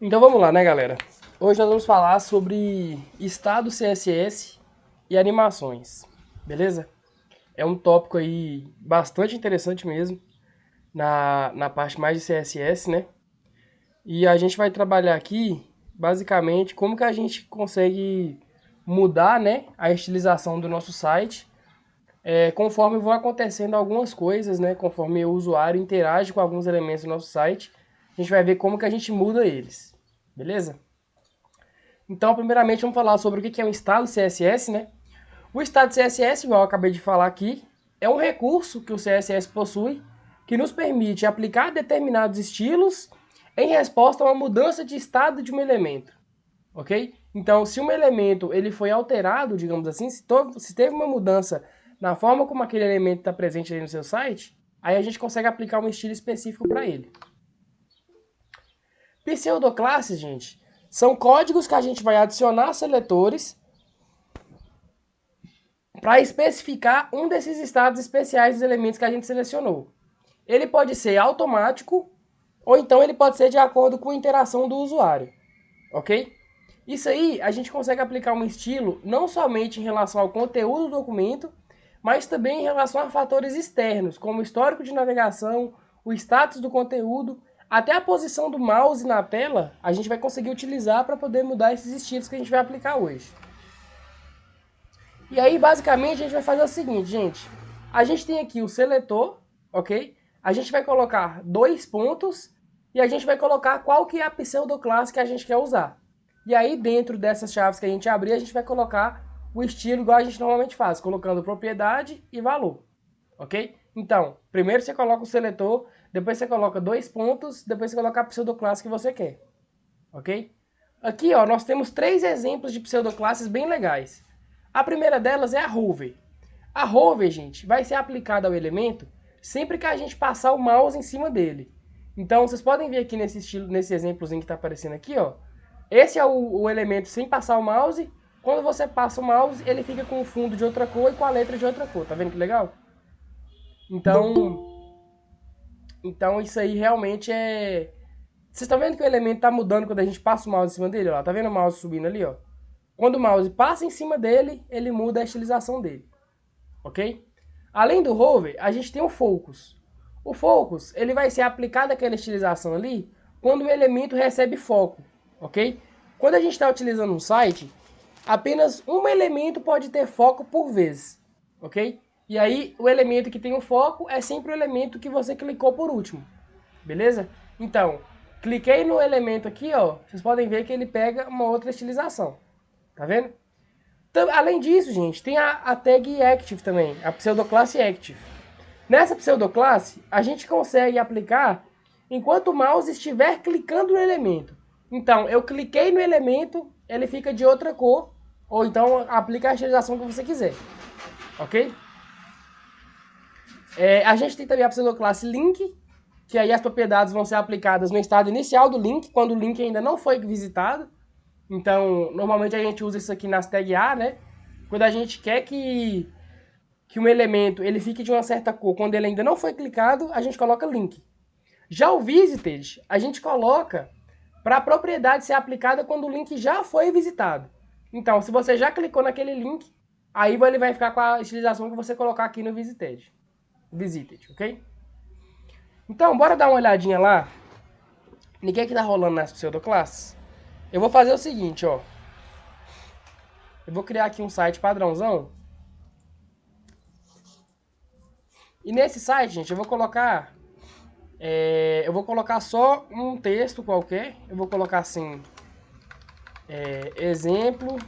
Então vamos lá, né, galera? Hoje nós vamos falar sobre estado CSS e animações, beleza? É um tópico aí bastante interessante mesmo na parte mais de CSS, né? E a gente vai trabalhar aqui, basicamente, como que a gente consegue mudar, né, a estilização do nosso site conforme vão acontecendo algumas coisas, né? Conforme o usuário interage com alguns elementos do nosso site, a gente vai ver como que a gente muda eles, beleza? Então, primeiramente, vamos falar sobre o que é um estado CSS, né? O estado CSS, igual eu acabei de falar aqui, é um recurso que o CSS possui que nos permite aplicar determinados estilos em resposta a uma mudança de estado de um elemento, ok? Então, se um elemento ele foi alterado, digamos assim, se teve uma mudança na forma como aquele elemento está presente aí no seu site, aí a gente consegue aplicar um estilo específico para ele. Pseudoclasses, gente, são códigos que a gente vai adicionar a seletores para especificar um desses estados especiais dos elementos que a gente selecionou. Ele pode ser automático ou então ele pode ser de acordo com a interação do usuário, ok? Isso aí a gente consegue aplicar um estilo não somente em relação ao conteúdo do documento, mas também em relação a fatores externos, como o histórico de navegação, o status do conteúdo, até a posição do mouse na tela, a gente vai conseguir utilizar para poder mudar esses estilos que a gente vai aplicar hoje. E aí, basicamente, a gente vai fazer o seguinte, gente. A gente tem aqui o seletor, ok? A gente vai colocar dois pontos e a gente vai colocar qual que é a pseudoclasse que a gente quer usar. E aí, dentro dessas chaves que a gente abrir, a gente vai colocar o estilo igual a gente normalmente faz, colocando propriedade e valor, ok? Então, primeiro você coloca o seletor, depois você coloca dois pontos, depois você coloca a pseudoclasse que você quer, ok? Aqui, ó, nós temos três exemplos de pseudoclasses bem legais. A primeira delas é a hover. A hover, gente, vai ser aplicada ao elemento sempre que a gente passar o mouse em cima dele. Então, vocês podem ver aqui nesse estilo, nesse exemplozinho que está aparecendo aqui, ó. Esse é o elemento sem passar o mouse. Quando você passa o mouse, ele fica com o fundo de outra cor e com a letra de outra cor. Tá vendo que legal? Então isso aí realmente é... Vocês estão vendo que o elemento está mudando quando a gente passa o mouse em cima dele? Ó? Tá vendo o mouse subindo ali, ó? Quando o mouse passa em cima dele, ele muda a estilização dele, ok? Além do hover, a gente tem o focus. O focus, ele vai ser aplicado àquela estilização ali quando o elemento recebe foco, ok? Quando a gente está utilizando um site, apenas um elemento pode ter foco por vez, ok? E aí, o elemento que tem o foco é sempre o elemento que você clicou por último, beleza? Então, cliquei no elemento aqui, ó, vocês podem ver que ele pega uma outra estilização, tá vendo? Além disso, gente, tem a tag active também, a pseudoclasse active. Nessa pseudoclasse, a gente consegue aplicar enquanto o mouse estiver clicando no elemento. Então, eu cliquei no elemento, ele fica de outra cor, ou então aplica a estilização que você quiser, ok? A gente tem também a pseudoclasse link, que aí as propriedades vão ser aplicadas no estado inicial do link, quando o link ainda não foi visitado. Então, normalmente a gente usa isso aqui nas tag A, né? Quando a gente quer que um elemento ele fique de uma certa cor quando ele ainda não foi clicado, a gente coloca link. Já o visited, a gente coloca para a propriedade ser aplicada quando o link já foi visitado. Então, se você já clicou naquele link, aí ele vai ficar com a estilização que você colocar aqui no visited, ok? Então, bora dar uma olhadinha lá. Ninguém que tá rolando nas pseudoclasses. Eu vou fazer o seguinte, ó. Eu vou criar aqui um site padrãozão. E nesse site, gente, eu vou colocar só um texto qualquer. Eu vou colocar assim, exemplo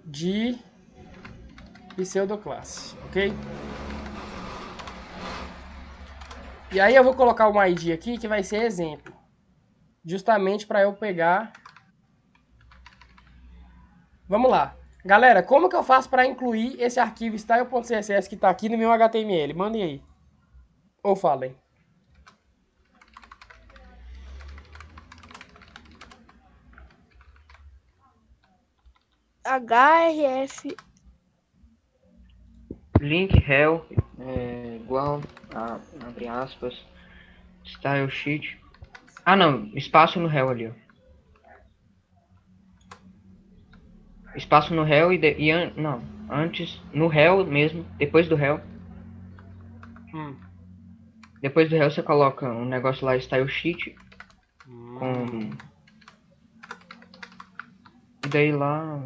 de pseudoclasse, ok? E aí eu vou colocar uma ID aqui que vai ser exemplo, justamente para eu pegar. Vamos lá. Galera, como que eu faço para incluir esse arquivo style.css que está aqui no meu HTML? Mandem aí. Ou falem. href link rel igual a, abre aspas, style sheet. Ah, não, espaço no rel ali, ó. espaço no réu não, antes, no réu mesmo, depois do réu. Depois do réu você coloca um negócio lá, style sheet, com... E daí lá...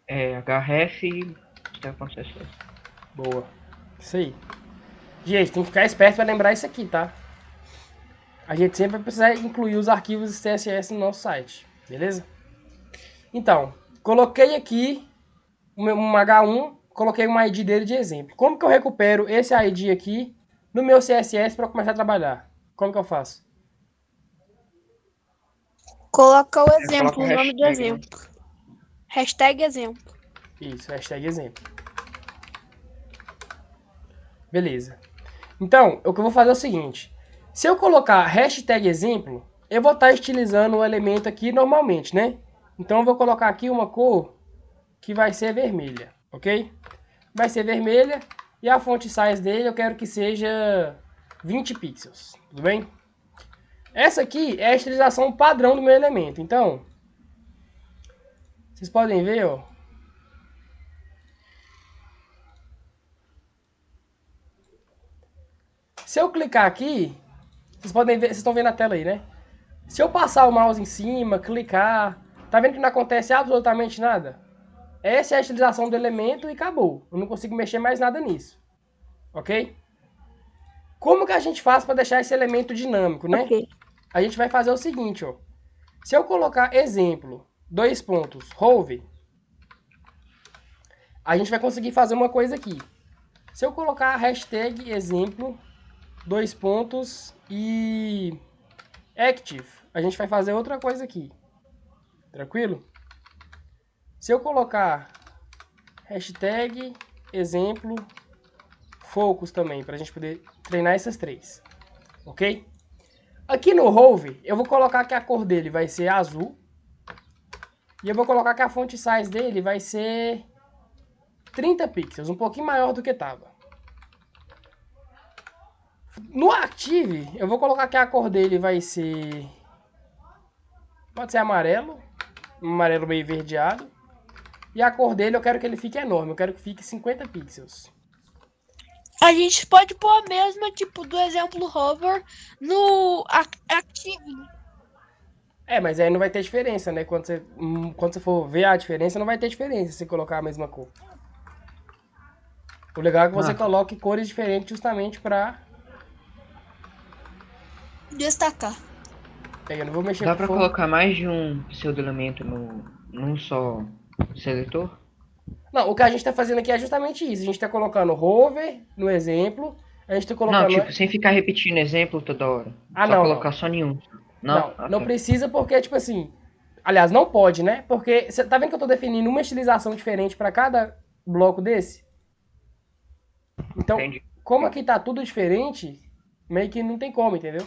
href style.css. Boa. Isso aí. Gente, tem que ficar esperto para lembrar isso aqui, tá? A gente sempre vai precisar incluir os arquivos CSS no nosso site, beleza? Então, coloquei aqui um H1, coloquei um ID dele de exemplo. Como que eu recupero esse ID aqui no meu CSS para começar a trabalhar? Como que eu faço? Coloca o exemplo, Coloca o nome do hashtag, né? exemplo. Hashtag exemplo. Isso, hashtag exemplo. Beleza. Então, o que eu vou fazer é o seguinte. Se eu colocar hashtag exemplo, eu vou estar estilizando o elemento aqui normalmente, né? Então eu vou colocar aqui uma cor que vai ser vermelha, ok? Vai ser vermelha e a font size dele eu quero que seja 20 pixels, tudo bem? Essa aqui é a estilização padrão do meu elemento, então... Vocês podem ver, ó. Se eu clicar aqui, vocês podem ver, vocês estão vendo a tela aí, né? Se eu passar o mouse em cima, clicar, tá vendo que não acontece absolutamente nada? Essa é a estilização do elemento e acabou. Eu não consigo mexer mais nada nisso. Ok? Como que a gente faz para deixar esse elemento dinâmico, né? Ok. A gente vai fazer o seguinte, ó. Se eu colocar exemplo, hover, a gente vai conseguir fazer uma coisa aqui. Se eu colocar hashtag exemplo, e active, a gente vai fazer outra coisa aqui. Tranquilo? Se eu colocar hashtag exemplo focus também, para a gente poder treinar essas três. Ok? Aqui no hover, eu vou colocar que a cor dele vai ser azul. E eu vou colocar que a font size dele vai ser 30 pixels, um pouquinho maior do que estava. No Active, eu vou colocar que a cor dele vai ser... Pode ser amarelo. Um amarelo meio verdeado. E a cor dele eu quero que ele fique enorme. Eu quero que fique 50 pixels. A gente pode pôr a mesma, tipo, do exemplo hover no Active. Mas aí não vai ter diferença, né? Quando você for ver a diferença, não vai ter diferença se colocar a mesma cor. O legal é que você coloque cores diferentes justamente pra... Destacar. Eu não vou mexer Dá com pra fogo. colocar mais de um pseudo-elemento num só seletor? Não, o que a gente tá fazendo aqui é justamente isso. A gente tá colocando hover no exemplo. A gente tá Não, colocando... tipo, sem ficar repetindo exemplo toda hora. Ah, Só não, colocar não. só nenhum. Não, Ah, não tá. precisa porque, tipo assim... Aliás, não pode, né? Porque você tá vendo que eu tô definindo uma estilização diferente pra cada bloco desse? Então, Entendi. como aqui tá tudo diferente, meio que não tem como, entendeu?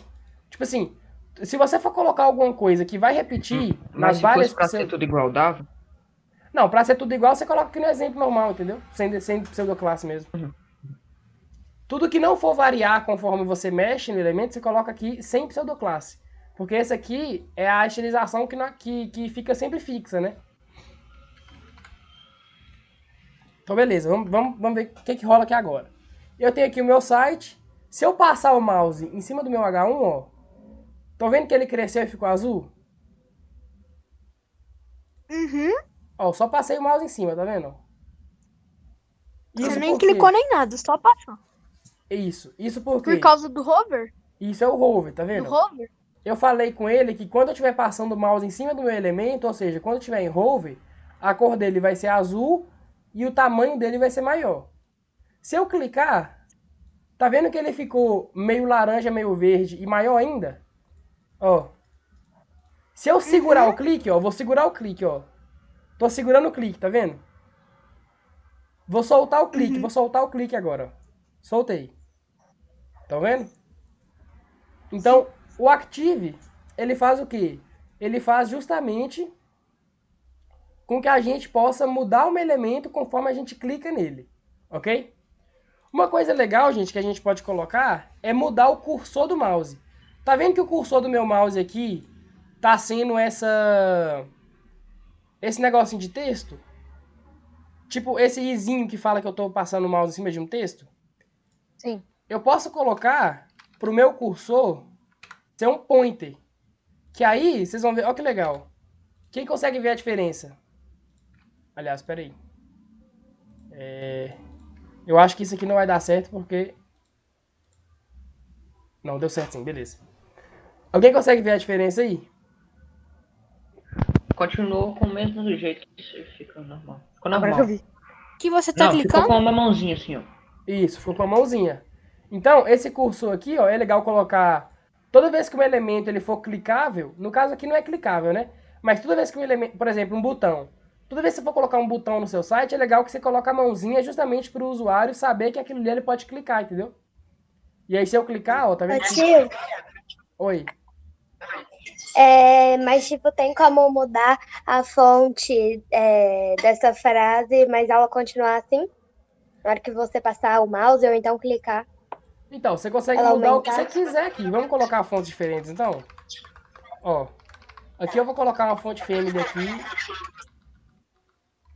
Tipo assim, se você for colocar alguma coisa que vai repetir nas Mas se várias... fosse pra ser tudo igual, dava? Não, pra ser tudo igual, você coloca aqui no exemplo normal, entendeu? Sem pseudoclasse mesmo. Tudo que não for variar conforme você mexe no elemento, você coloca aqui sem pseudoclasse. Porque esse aqui é a estilização que fica sempre fixa, né? Então, beleza. Vamos ver o que rola aqui agora. Eu tenho aqui o meu site. Se eu passar o mouse em cima do meu H1, ó. Tô vendo que ele cresceu e ficou azul? Uhum. Ó, só passei o mouse em cima, tá vendo? Você Isso nem por quê? clicou nem nada, só passou. Isso por quê? Por causa do hover? Isso é o hover, tá vendo? Do hover? Eu falei com ele que quando eu estiver passando o mouse em cima do meu elemento, ou seja, quando eu estiver em hover, a cor dele vai ser azul e o tamanho dele vai ser maior. Se eu clicar, tá vendo que ele ficou meio laranja, meio verde e maior ainda? Ó. Se eu segurar o clique, ó, vou segurar o clique, ó. Tô segurando o clique, tá vendo? Vou soltar o clique agora. Ó. Soltei. Tá vendo? Então, o Active, ele faz o quê? Ele faz justamente com que a gente possa mudar um elemento conforme a gente clica nele, ok? Uma coisa legal, gente, que a gente pode colocar é mudar o cursor do mouse. Tá vendo que o cursor do meu mouse aqui tá sendo esse negocinho de texto, tipo esse izinho que fala que eu tô passando o mouse em cima de um texto, Sim. eu posso colocar pro meu cursor ser um pointer. Que aí, vocês vão ver, ó que legal. Quem consegue ver a diferença? Aliás, peraí. Eu acho que isso aqui não vai dar certo porque... Não, deu certo sim, beleza. Alguém consegue ver a diferença aí? Continuou com o mesmo do jeito que isso fica normal. Ficou Agora que eu normal. vi. Que você tá Não, ficou clicando? com uma mãozinha assim, ó. Isso, ficou com a mãozinha. Então, esse cursor aqui, ó, é legal colocar... Toda vez que um elemento ele for clicável, no caso aqui não é clicável, né? Mas toda vez que um elemento, por exemplo, um botão, toda vez que você for colocar um botão no seu site, é legal que você coloque a mãozinha justamente para o usuário saber que aquilo ali ele pode clicar, entendeu? E aí se eu clicar, ó, tá Ô, vendo? tio, Oi. mas tipo, tem como mudar a fonte dessa frase, mas ela continuar assim? Na hora que você passar o mouse ou então clicar, Então, você consegue ela mudar o que você aumentar? quiser aqui. Vamos colocar fontes diferentes, então? Ó, aqui eu vou colocar uma fonte family aqui.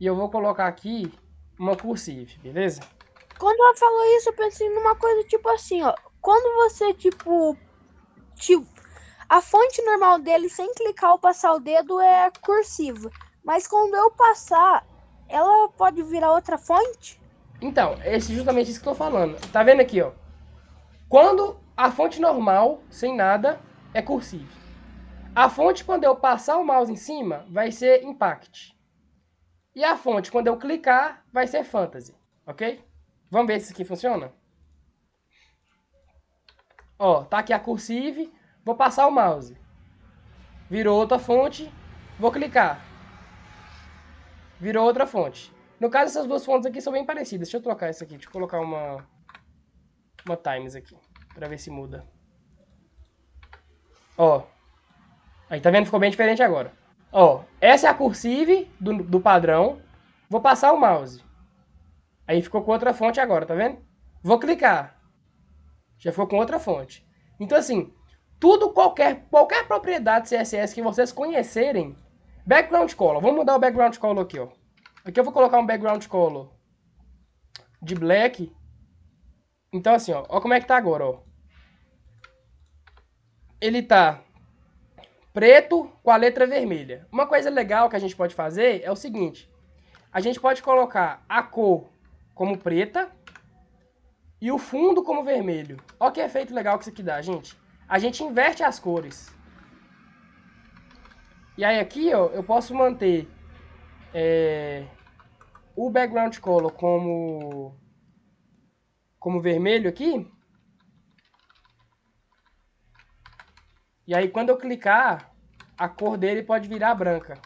E eu vou colocar aqui uma cursive, beleza? Quando ela falou isso, eu pensei numa coisa tipo assim, ó. Quando você, tipo, a fonte normal dele, sem clicar ou passar o dedo, é cursiva. Mas quando eu passar, ela pode virar outra fonte? Então, é justamente isso que eu tô falando. Tá vendo aqui, ó? Quando a fonte normal, sem nada, é cursive. A fonte, quando eu passar o mouse em cima, vai ser impact. E a fonte, quando eu clicar, vai ser fantasy, ok? Vamos ver se isso aqui funciona? Ó, tá aqui a cursive, vou passar o mouse. Virou outra fonte, vou clicar. Virou outra fonte. No caso, essas duas fontes aqui são bem parecidas. Deixa eu trocar essa aqui, deixa eu colocar uma times aqui, pra ver se muda. Ó, aí tá vendo? Ficou bem diferente agora. Ó, essa é a cursive do padrão. Vou passar o mouse. Aí ficou com outra fonte agora, tá vendo? Vou clicar. Já ficou com outra fonte. Então, assim, tudo, qualquer propriedade CSS que vocês conhecerem. Background color. Vamos mudar o background color aqui, ó. Aqui eu vou colocar um background color de black. Então, assim, ó como é que tá agora, ó. Ele tá preto com a letra vermelha. Uma coisa legal que a gente pode fazer é o seguinte. A gente pode colocar a cor como preta e o fundo como vermelho. Olha que efeito legal que isso aqui dá, gente. A gente inverte as cores. E aí aqui, ó, eu posso manter o background color como vermelho aqui. E aí quando eu clicar, a cor dele pode virar branca.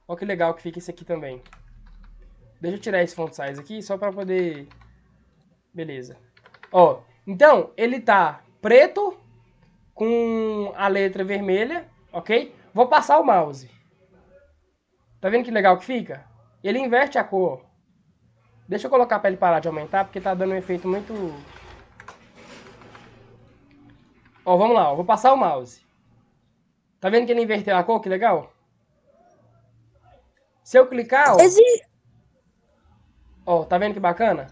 Olha que legal que fica isso aqui também. Deixa eu tirar esse font size aqui, só para poder... Beleza. Ó, então, ele tá preto com a letra vermelha, ok? Vou passar o mouse. Tá vendo que legal que fica? Ele inverte a cor. Deixa eu colocar para ele parar de aumentar, porque tá dando um efeito muito... Ó, vamos lá, ó. Vou passar o mouse. Tá vendo que ele inverteu a cor? Que legal. Se eu clicar, ó... Ó, tá vendo que bacana?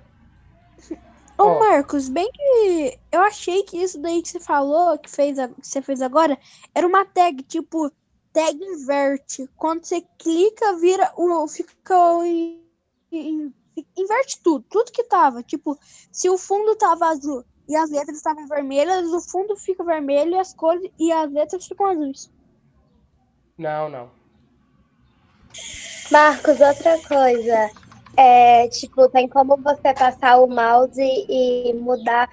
Ô, Marcos, bem que eu achei que isso daí que você falou, que você fez agora, era uma tag, tipo, tag inverte. Quando você clica, vira inverte tudo que tava. Tipo, se o fundo tava azul e as letras estavam vermelhas, o fundo fica vermelho e as cores e as letras ficam azuis. Não. Marcos, outra coisa. Tipo, tem como você passar o mouse e mudar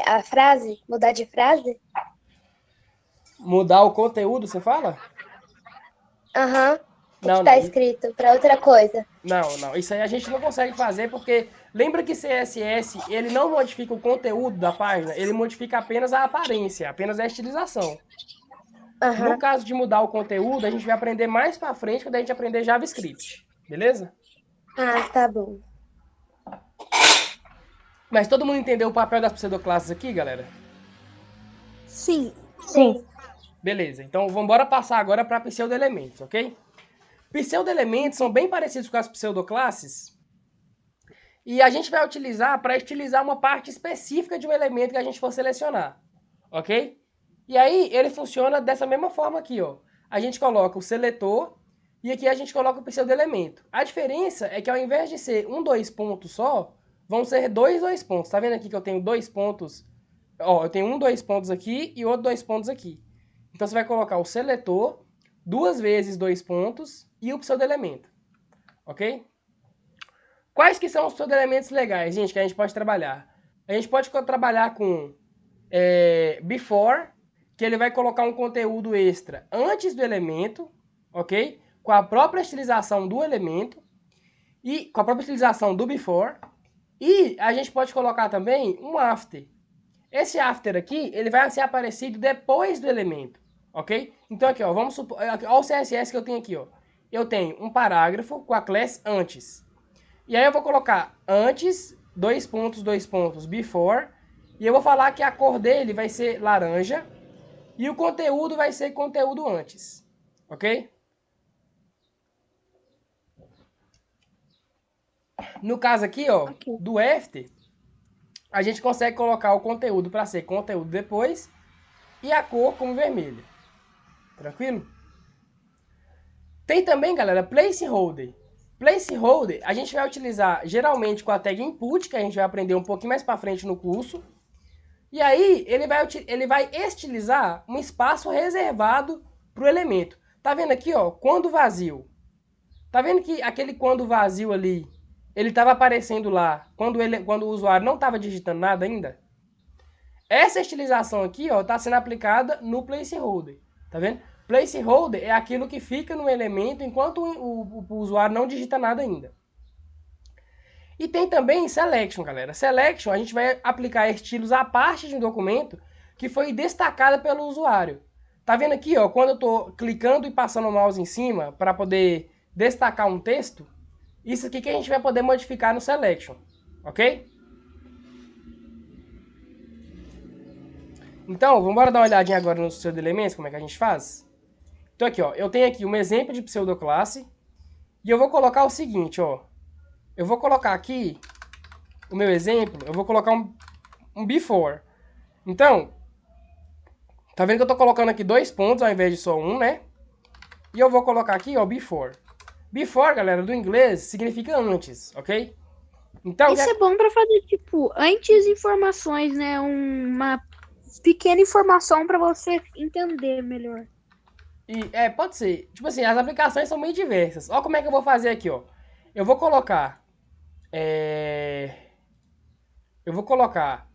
a frase? Mudar de frase? Mudar o conteúdo, você fala? Aham. O que Não, tá não. escrito para outra coisa. Não. Isso aí a gente não consegue fazer porque lembra que CSS ele não modifica o conteúdo da página, ele modifica apenas a aparência, apenas a estilização. No Aham. caso de mudar o conteúdo, a gente vai aprender mais pra frente quando a gente aprender JavaScript, beleza? Ah, tá bom. Mas todo mundo entendeu o papel das pseudoclasses aqui, galera? Sim. Sim. Beleza, então vamos embora passar agora para pseudo-elementos, ok? Pseudo-elementos são bem parecidos com as pseudoclasses e a gente vai utilizar para estilizar uma parte específica de um elemento que a gente for selecionar, ok? E aí ele funciona dessa mesma forma aqui, ó. A gente coloca o seletor e aqui a gente coloca o pseudo-elemento. A diferença é que ao invés de ser um, dois pontos só, vão ser dois pontos. Tá vendo aqui que eu tenho 2 pontos? Ó, eu tenho um, 2 pontos aqui e outro 2 pontos aqui. Então você vai colocar o seletor, 2 vezes 2 pontos e o pseudo-elemento, ok? Quais que são os pseudo-elementos legais, gente, que a gente pode trabalhar? A gente pode trabalhar com before, que ele vai colocar um conteúdo extra antes do elemento, ok? Com a própria estilização do elemento e com a própria estilização do before. E a gente pode colocar também um after. Esse after aqui, ele vai ser aparecido depois do elemento, ok? Então aqui, ó, vamos supor, olha o CSS que eu tenho aqui, ó. Eu tenho um parágrafo com a class antes. E aí eu vou colocar antes, 2 pontos, before, e eu vou falar que a cor dele vai ser laranja e o conteúdo vai ser conteúdo antes, ok? No caso aqui, ó, Ok. do after, a gente consegue colocar o conteúdo para ser conteúdo depois e a cor como vermelho. Tranquilo? Tem também, galera, placeholder. Placeholder a gente vai utilizar geralmente com a tag input, que a gente vai aprender um pouquinho mais para frente no curso. E aí ele vai estilizar um espaço reservado para o elemento. Tá vendo aqui, ó, quando vazio. Tá vendo que aquele quando vazio ali, ele estava aparecendo lá quando o usuário não estava digitando nada ainda? Essa estilização aqui, ó, está sendo aplicada no placeholder. Tá vendo? Placeholder é aquilo que fica no elemento enquanto o usuário não digita nada ainda. E tem também selection, galera. Selection, a gente vai aplicar estilos à parte de um documento que foi destacada pelo usuário. Tá vendo aqui, ó, quando eu estou clicando e passando o mouse em cima para poder destacar um texto, isso aqui que a gente vai poder modificar no selection, ok? Então, vamos embora dar uma olhadinha agora nos pseudo-elementos, como é que a gente faz? Então aqui, ó, eu tenho aqui um exemplo de pseudoclasse e eu vou colocar o seguinte, ó. Eu vou colocar aqui o meu exemplo, eu vou colocar um before. Então, tá vendo que eu tô colocando aqui 2 pontos ao invés de só um, né? E eu vou colocar aqui, ó, before. Before, galera, do inglês, significa antes, ok? Então, Isso é bom pra fazer, tipo, antes informações, né? Uma pequena informação pra você entender melhor. pode ser. Tipo assim, as aplicações são bem diversas. Olha como é que eu vou fazer aqui, ó. Eu vou colocar... Eu vou colocar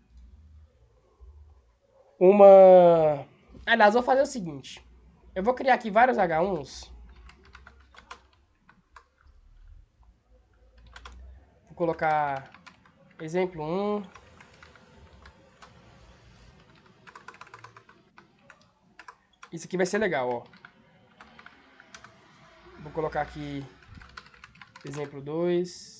uma... Aliás, vou fazer o seguinte. Eu vou criar aqui vários H1s. Vou colocar exemplo 1. Isso aqui vai ser legal, ó. Vou colocar aqui exemplo 2.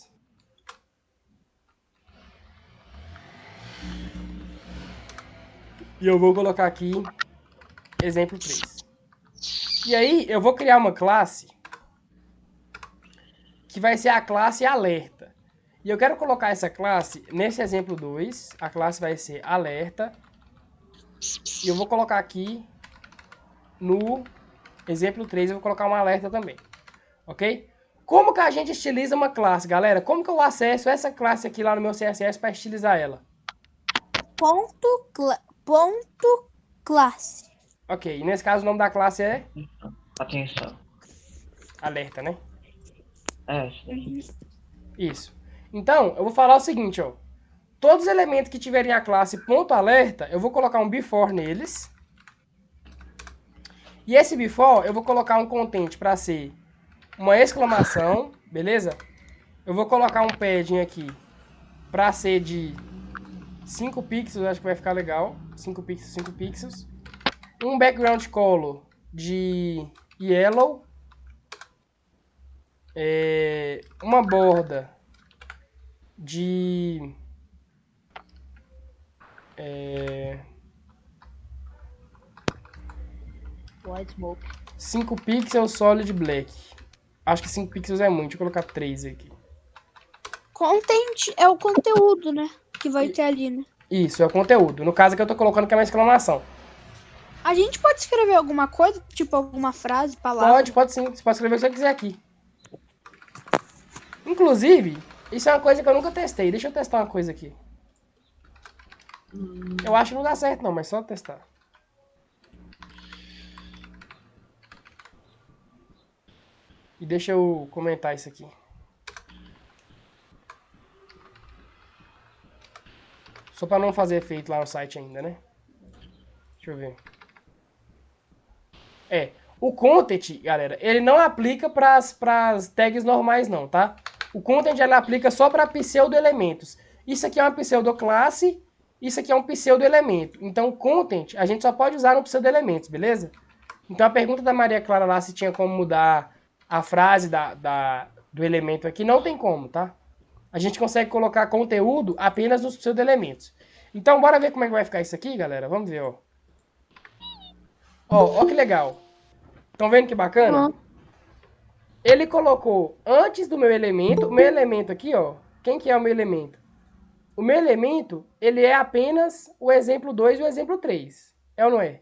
E eu vou colocar aqui exemplo 3. E aí eu vou criar uma classe que vai ser a classe alerta. E eu quero colocar essa classe nesse exemplo 2. A classe vai ser alerta. E eu vou colocar aqui no exemplo 3, eu vou colocar um alerta também. Ok? Como que a gente estiliza uma classe, galera? Como que eu acesso essa classe aqui lá no meu CSS para estilizar ela? Ponto classe. Ok, e nesse caso o nome da classe é Atenção. alerta, né? Isso daqui. Isso. Então, eu vou falar o seguinte, ó. Todos os elementos que tiverem a classe ponto alerta, eu vou colocar um before neles. E esse before, eu vou colocar um content para ser uma exclamação, beleza? Eu vou colocar um padding aqui para ser de 5 pixels, acho que vai ficar legal. 5 pixels, 5 pixels. Um background color de yellow. Uma borda de White Smoke. 5 pixels solid black. Acho que 5 pixels é muito. Deixa eu colocar 3 aqui. Content é o conteúdo, né? Que vai ter ali, né? Isso, é o conteúdo. No caso aqui eu tô colocando que é uma exclamação. A gente pode escrever alguma coisa, tipo alguma frase, palavra? Pode sim. Você pode escrever o que você quiser aqui. Inclusive, isso é uma coisa que eu nunca testei. Deixa eu testar uma coisa aqui. Eu acho que não dá certo não, mas só testar. E deixa eu comentar isso aqui. Só pra não fazer efeito lá no site ainda, né? Deixa eu ver. O content, galera, ele não aplica para as tags normais não, tá? O content ele aplica só para pseudo-elementos. Isso aqui é uma pseudo-classe, isso aqui é um pseudo-elemento. Então, content a gente só pode usar no pseudo-elementos, beleza? Então, a pergunta da Maria Clara lá se tinha como mudar a frase do elemento aqui, não tem como, tá? A gente consegue colocar conteúdo apenas nos pseudo-elementos. Então, bora ver como é que vai ficar isso aqui, galera? Vamos ver, ó. Ó que legal. Estão vendo que bacana? Ele colocou antes do meu elemento aqui, ó. Quem que é o meu elemento? O meu elemento, ele é apenas o exemplo 2 e o exemplo 3. É ou não é?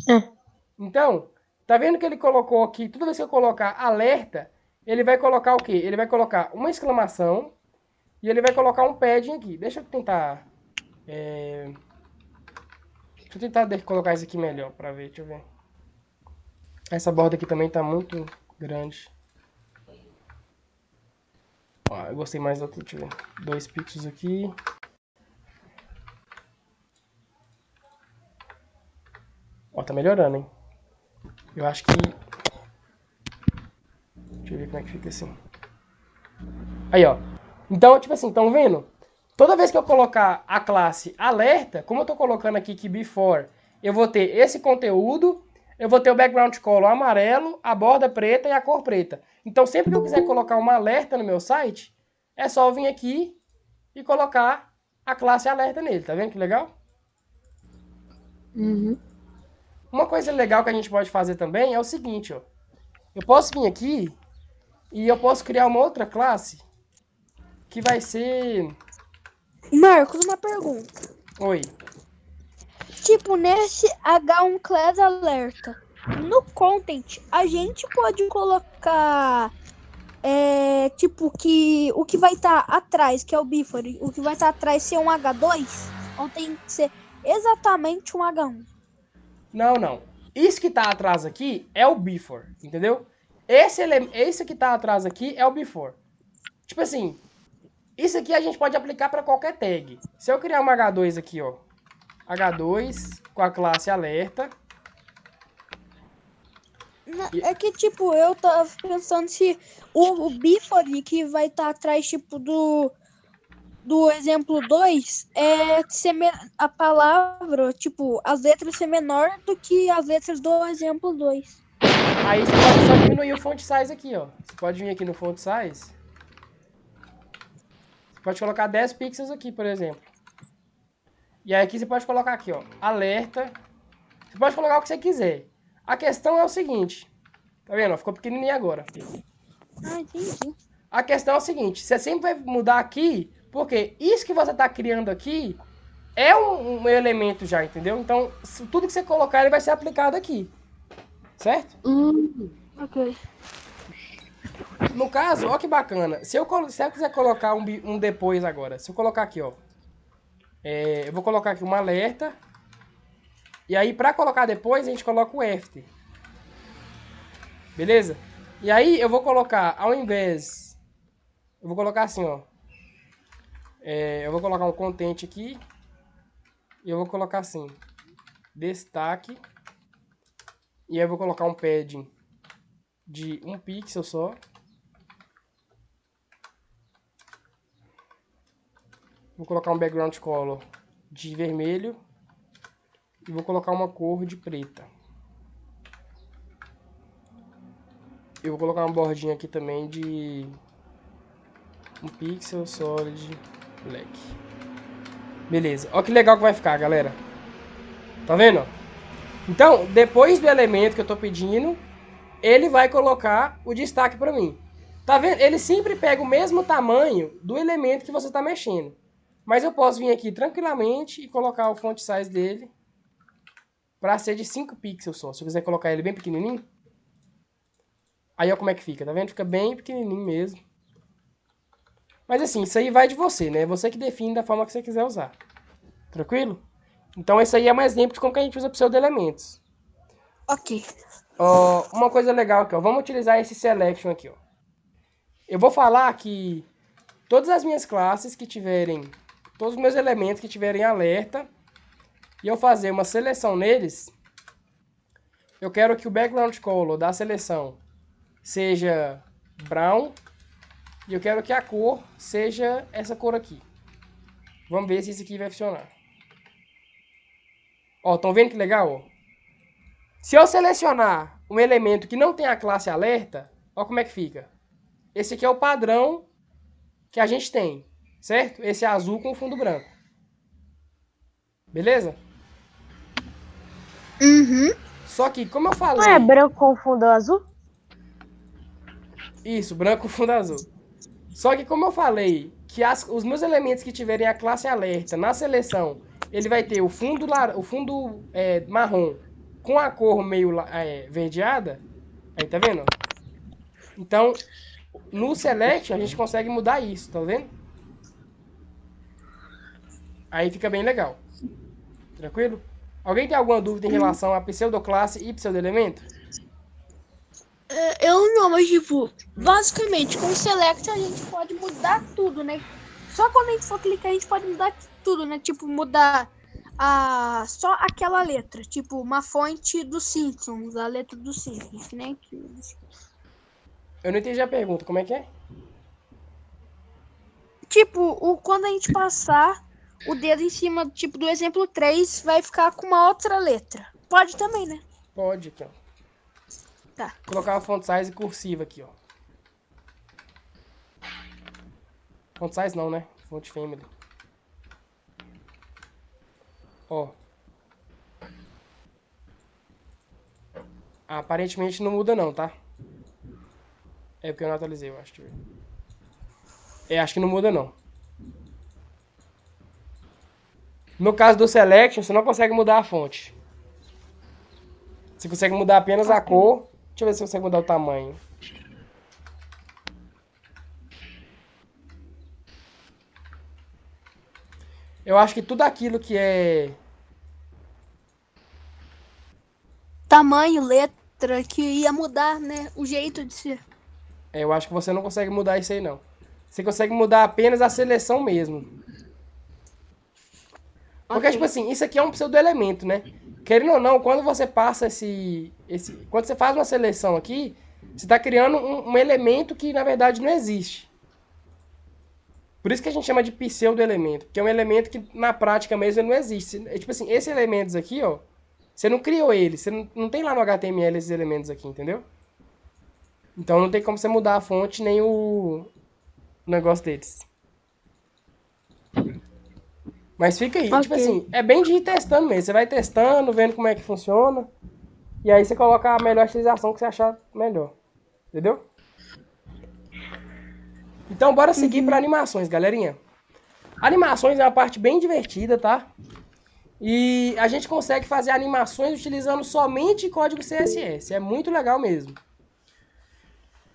É. Então, tá vendo que ele colocou aqui, toda vez que eu colocar alerta, ele vai colocar o quê? Ele vai colocar uma exclamação e ele vai colocar um padding aqui. Deixa eu tentar... Deixa eu tentar colocar isso aqui melhor pra ver, deixa eu ver. Essa borda aqui também tá muito grande. Ó, eu gostei mais da outra, deixa eu ver. 2 pixels aqui. Ó, tá melhorando, hein? Eu acho que... Deixa eu ver como é que fica assim. Aí, ó. Então, tipo assim, estão vendo? Toda vez que eu colocar a classe alerta, como eu tô colocando aqui que before, eu vou ter esse conteúdo, eu vou ter o background color amarelo, a borda preta e a cor preta. Então, sempre que eu quiser colocar uma alerta no meu site, é só eu vir aqui e colocar a classe alerta nele. Tá vendo que legal? Uma coisa legal que a gente pode fazer também é o seguinte, ó. Eu posso vir aqui e eu posso criar uma outra classe que vai ser... Marcos, uma pergunta. Oi. Tipo, nesse H1 Class Alerta, no content, a gente pode colocar, tipo, que o que vai estar atrás, que é o before, o que vai estar atrás ser um H2? Ou tem que ser exatamente um H1? Não. Isso que tá atrás aqui é o before, entendeu? Esse que tá atrás aqui é o before. Tipo assim, isso aqui a gente pode aplicar para qualquer tag. Se eu criar uma H2 aqui, ó. H2 com a classe alerta. É que, tipo, eu tava pensando se o before que vai estar atrás, tipo, do exemplo 2 é ser a palavra, tipo, as letras ser menor do que as letras do exemplo 2. Aí você pode só diminuir o font size aqui, ó. Você pode vir aqui no font size. Você pode colocar 10 pixels aqui, por exemplo. E aí aqui você pode colocar aqui, ó, alerta. Você pode colocar o que você quiser. A questão é o seguinte. Tá vendo? Ficou pequenininho agora. Ah, entendi. A questão é o seguinte. Você sempre vai mudar aqui, porque isso que você tá criando aqui é um elemento já, entendeu? Então, tudo que você colocar, ele vai ser aplicado aqui. Certo? Ok. No caso, ó que bacana. Se eu quiser colocar um depois agora, se eu colocar aqui, ó. Eu vou colocar aqui um alerta. E aí, pra colocar depois, a gente coloca o after. Beleza? E aí, eu vou colocar, ao invés... Eu vou colocar assim, ó. Eu vou colocar um content aqui. E eu vou colocar assim. Destaque. E aí, eu vou colocar um padding de 1 pixel só. Vou colocar um background color de vermelho. E vou colocar uma cor de preta. Eu vou colocar uma bordinha aqui também de 1 pixel solid black. Beleza. Olha que legal que vai ficar, galera. Tá vendo? Então, depois do elemento que eu tô pedindo, ele vai colocar o destaque para mim. Tá vendo? Ele sempre pega o mesmo tamanho do elemento que você está mexendo. Mas eu posso vir aqui tranquilamente e colocar o font size dele para ser de 5 pixels só. Se eu quiser colocar ele bem pequenininho. Aí olha como é que fica, tá vendo? Fica bem pequenininho mesmo. Mas assim, isso aí vai de você, né? Você que define da forma que você quiser usar. Tranquilo? Então esse aí é um exemplo de como que a gente usa pseudo-elementos. Ok. Uma coisa legal aqui, ó. Vamos utilizar esse selection aqui, ó. Eu vou falar que todas as minhas classes que tiverem, todos os meus elementos que tiverem alerta, e eu fazer uma seleção neles, eu quero que o background color da seleção seja brown, e eu quero que a cor seja essa cor aqui. Vamos ver se isso aqui vai funcionar. Ó, estão vendo que legal? Ó? Se eu selecionar um elemento que não tem a classe alerta, ó como é que fica. Esse aqui é o padrão que a gente tem, certo? Esse é azul com fundo branco. Beleza? Uhum. Só que, como eu Não falei... é branco com fundo azul? Isso, branco com fundo azul. Só que, como eu falei, que os meus elementos que tiverem a classe alerta na seleção, ele vai ter o fundo marrom com a cor meio verdeada. Aí, tá vendo? Então, no Select, a gente consegue mudar isso, tá vendo? Aí fica bem legal. Tranquilo? Alguém tem alguma dúvida em relação a pseudoclasse e pseudoelemento? Eu não, mas tipo, basicamente com o Select a gente pode mudar tudo, né? Só quando a gente for clicar a gente pode mudar tudo, né? Tipo, mudar só aquela letra. Tipo, uma fonte dos Simpsons, a letra dos Simpsons, que nem aqui. Eu não entendi a pergunta, como é que é? Tipo, quando a gente passar o dedo em cima, tipo, do exemplo 3, vai ficar com uma outra letra. Pode também, né? Pode, aqui, ó. Tá. Vou colocar uma font size cursiva aqui, ó. Font size não, né? Font family. Ó. Aparentemente não muda não, tá? É porque eu não atualizei, eu acho. Deixa eu ver. Acho que não muda não. No caso do Selection, você não consegue mudar a fonte. Você consegue mudar apenas a cor. Deixa eu ver se você consegue mudar o tamanho. Eu acho que tudo aquilo que é... Tamanho, letra, que ia mudar, né? O jeito de ser. Eu acho que você não consegue mudar isso aí, não. Você consegue mudar apenas a seleção mesmo. Porque, tipo assim, isso aqui é um pseudo-elemento, né? Querendo ou não, quando você passa quando você faz uma seleção aqui, você está criando um elemento que, na verdade, não existe. Por isso que a gente chama de pseudo-elemento. Que é um elemento que, na prática mesmo, não existe. Tipo assim, esses elementos aqui, ó, você não criou eles. Você não tem lá no HTML esses elementos aqui, entendeu? Então não tem como você mudar a fonte nem o negócio deles. Mas fica aí, Ok. tipo assim, é bem de ir testando mesmo. Você vai testando, vendo como é que funciona. E aí você coloca a melhor utilização que você achar melhor. Entendeu? Então bora seguir para animações, galerinha. Animações é uma parte bem divertida, tá? E a gente consegue fazer animações utilizando somente código CSS. É muito legal mesmo.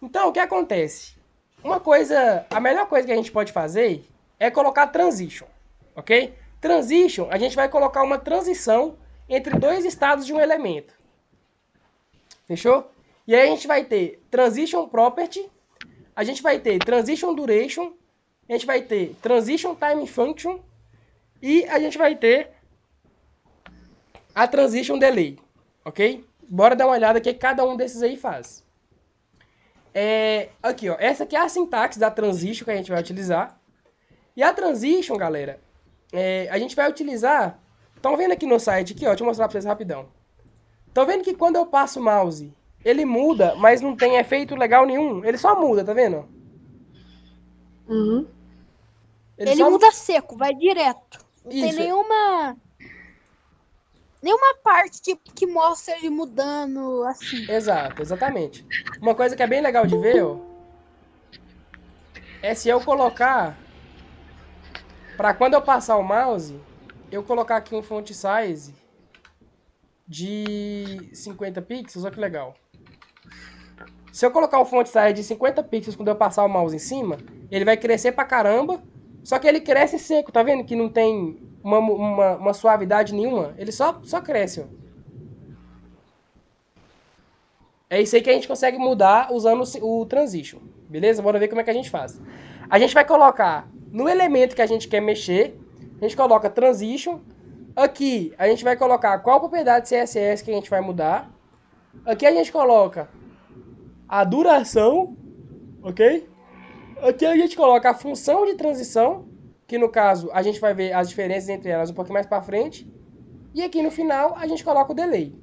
Então, o que acontece? A melhor coisa que a gente pode fazer é colocar transition, ok? Transition, a gente vai colocar uma transição entre dois estados de um elemento. Fechou? E aí a gente vai ter transition property, a gente vai ter transition duration, a gente vai ter transition time function e a gente vai ter a transition delay, ok? Bora dar uma olhada o que cada um desses aí faz. Aqui, ó, essa aqui é a sintaxe da transition que a gente vai utilizar. E a transition, galera, a gente vai utilizar... Estão vendo aqui no site, aqui, ó, deixa eu mostrar pra vocês rapidão. Estão vendo que quando eu passo o mouse, ele muda, mas não tem efeito legal nenhum? Ele só muda, tá vendo? Uhum. Ele muda seco, vai direto. Não tem nenhuma... nenhuma parte tipo, que mostra ele mudando assim. Exato, exatamente. Uma coisa que é bem legal de ver, ó, é se eu colocar, para quando eu passar o mouse, eu colocar aqui um font size de 50 pixels, olha que legal. Se eu colocar um font size de 50 pixels quando eu passar o mouse em cima, ele vai crescer pra caramba, só que ele cresce seco, tá vendo? Que não tem uma suavidade nenhuma, ele só cresce, ó. É isso aí que a gente consegue mudar usando o transition, beleza? Bora ver como é que a gente faz. A gente vai colocar no elemento que a gente quer mexer, a gente coloca transition. Aqui a gente vai colocar qual propriedade CSS que a gente vai mudar. Aqui a gente coloca a duração, ok? Aqui a gente coloca a função de transição, que no caso a gente vai ver as diferenças entre elas um pouquinho mais para frente. E aqui no final a gente coloca o delay,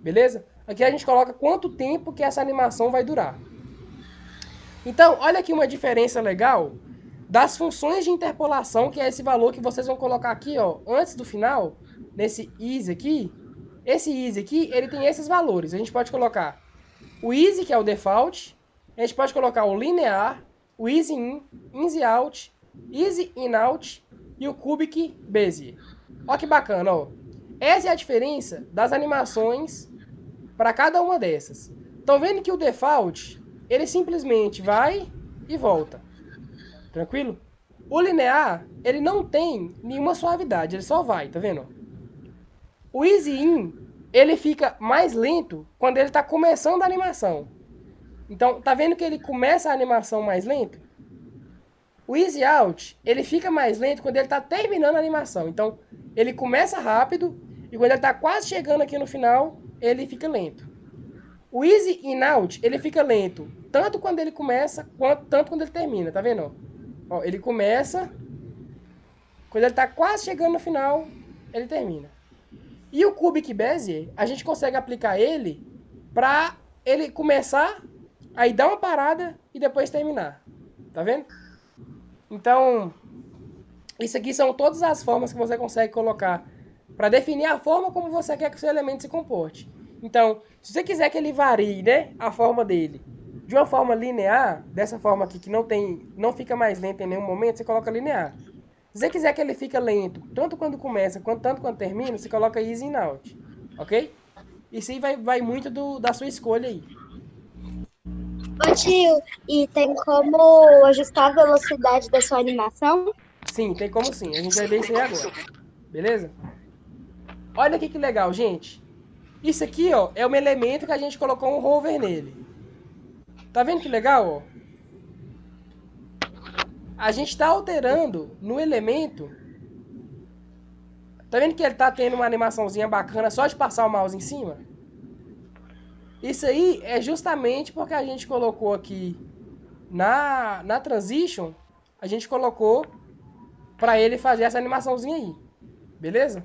beleza? Aqui a gente coloca quanto tempo que essa animação vai durar. Então, olha aqui uma diferença legal das funções de interpolação, que é esse valor que vocês vão colocar aqui, ó, antes do final, nesse is aqui. Esse is aqui, ele tem esses valores. A gente pode colocar o easy, que é o default. A gente pode colocar o linear, o easy in, easy out, easy in out e o cubic bezier. Olha que bacana, ó. Essa é a diferença das animações para cada uma dessas. Estão vendo que o default, ele simplesmente vai e volta. Tranquilo? O linear, ele não tem nenhuma suavidade, ele só vai, tá vendo? O easy in, ele fica mais lento quando ele está começando a animação. Então, tá vendo que ele começa a animação mais lento? O easy out, ele fica mais lento quando ele está terminando a animação. Então, ele começa rápido e quando ele está quase chegando aqui no final, ele fica lento. O easy in out, ele fica lento tanto quando ele começa, tanto quando ele termina, tá vendo? Ó, ele começa, quando ele está quase chegando no final, ele termina. E o cubic bezier, a gente consegue aplicar ele para ele começar, aí dar uma parada e depois terminar. Tá vendo? Então, isso aqui são todas as formas que você consegue colocar para definir a forma como você quer que o seu elemento se comporte. Então, se você quiser que ele varie, né, a forma dele de uma forma linear, dessa forma aqui que não fica mais lento em nenhum momento, você coloca linear. Se você quiser que ele fique lento, tanto quando começa, tanto quando termina, você coloca easy in out, ok? Isso aí vai muito da sua escolha aí. Ô tio, e tem como ajustar a velocidade da sua animação? Sim, tem como sim. A gente vai ver isso aí agora. Beleza? Olha aqui que legal, gente. Isso aqui, ó, é um elemento que a gente colocou um hover nele. Tá vendo que legal, ó? A gente está alterando no elemento. Tá vendo que ele tá tendo uma animaçãozinha bacana só de passar o mouse em cima? Isso aí é justamente porque a gente colocou aqui na transition, a gente colocou para ele fazer essa animaçãozinha aí. Beleza?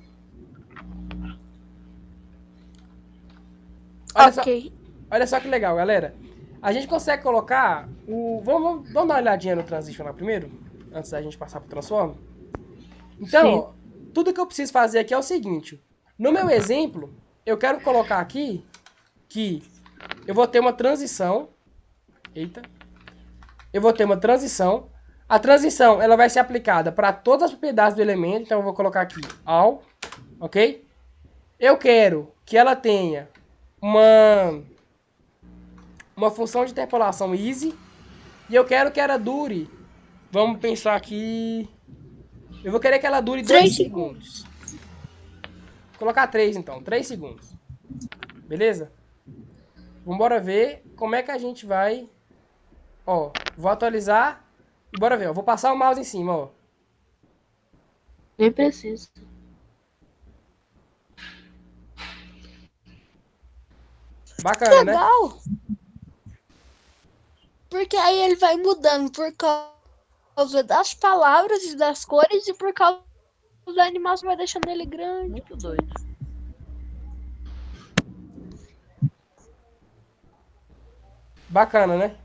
Olha só que legal, galera. A gente consegue colocar o... Vamos dar uma olhadinha no transition lá primeiro, antes da gente passar pro transform. Então, ó, tudo que eu preciso fazer aqui é o seguinte. No meu exemplo, eu quero colocar aqui que eu vou ter uma transição. Eita. Eu vou ter uma transição. A transição, ela vai ser aplicada para todas as propriedades do elemento. Então, eu vou colocar aqui all, ok? Eu quero que ela tenha uma função de interpolação easy. E eu quero que ela dure, vamos pensar aqui, eu vou querer que ela dure 2 segundos. Vou colocar 3 então, 3 segundos. Beleza? Vamos ver como é que a gente vai. Ó, vou atualizar e bora ver, ó. Vou passar o mouse em cima, ó. Nem precisa. Bacana, né? Legal. Porque aí ele vai mudando por causa das palavras e das cores e por causa da animação vai deixando ele grande. Muito doido. Bacana, né?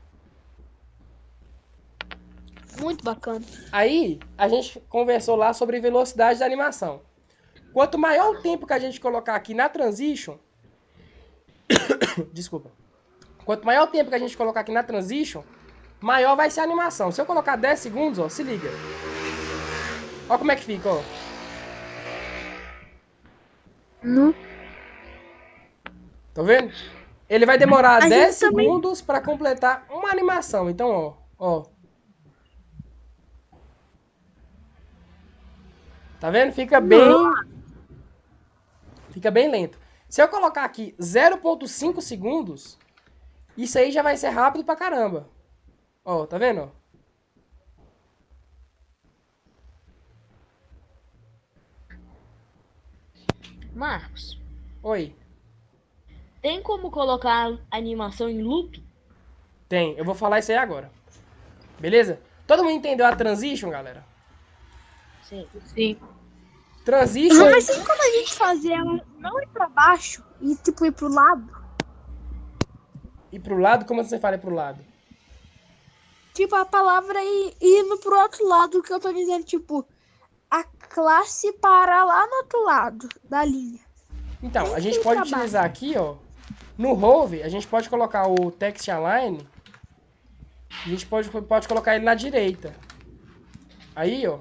Muito bacana. Aí, a gente conversou lá sobre velocidade da animação. Quanto maior o tempo que a gente colocar aqui na transition, desculpa. Quanto maior o tempo que a gente colocar aqui na transition, maior vai ser a animação. Se eu colocar 10 segundos, ó, se liga. Ó como é que fica, ó. Não. Tá vendo? Ele vai demorar A 10 gente também- segundos para completar uma animação. Então, ó. Tá vendo? Fica bem lento. Se eu colocar aqui 0,5 segundos, isso aí já vai ser rápido pra caramba. Ó, tá vendo? Marcos, Oi. tem como colocar a animação em loop? Tem. Eu vou falar isso aí agora. Beleza? Todo mundo entendeu a transition, galera? Sim. Sim. Transition. Mas tem como a gente fazer ela não ir pra baixo e tipo ir pro lado? E pro lado, como você fala pro lado? Tipo, a palavra indo pro outro lado, que eu tô dizendo, tipo, a classe parar lá no outro lado da linha. Então, a Tem gente que ir pode pra utilizar aqui, ó. No Rove, a gente pode colocar o text align. A gente pode colocar ele na direita. Aí, ó.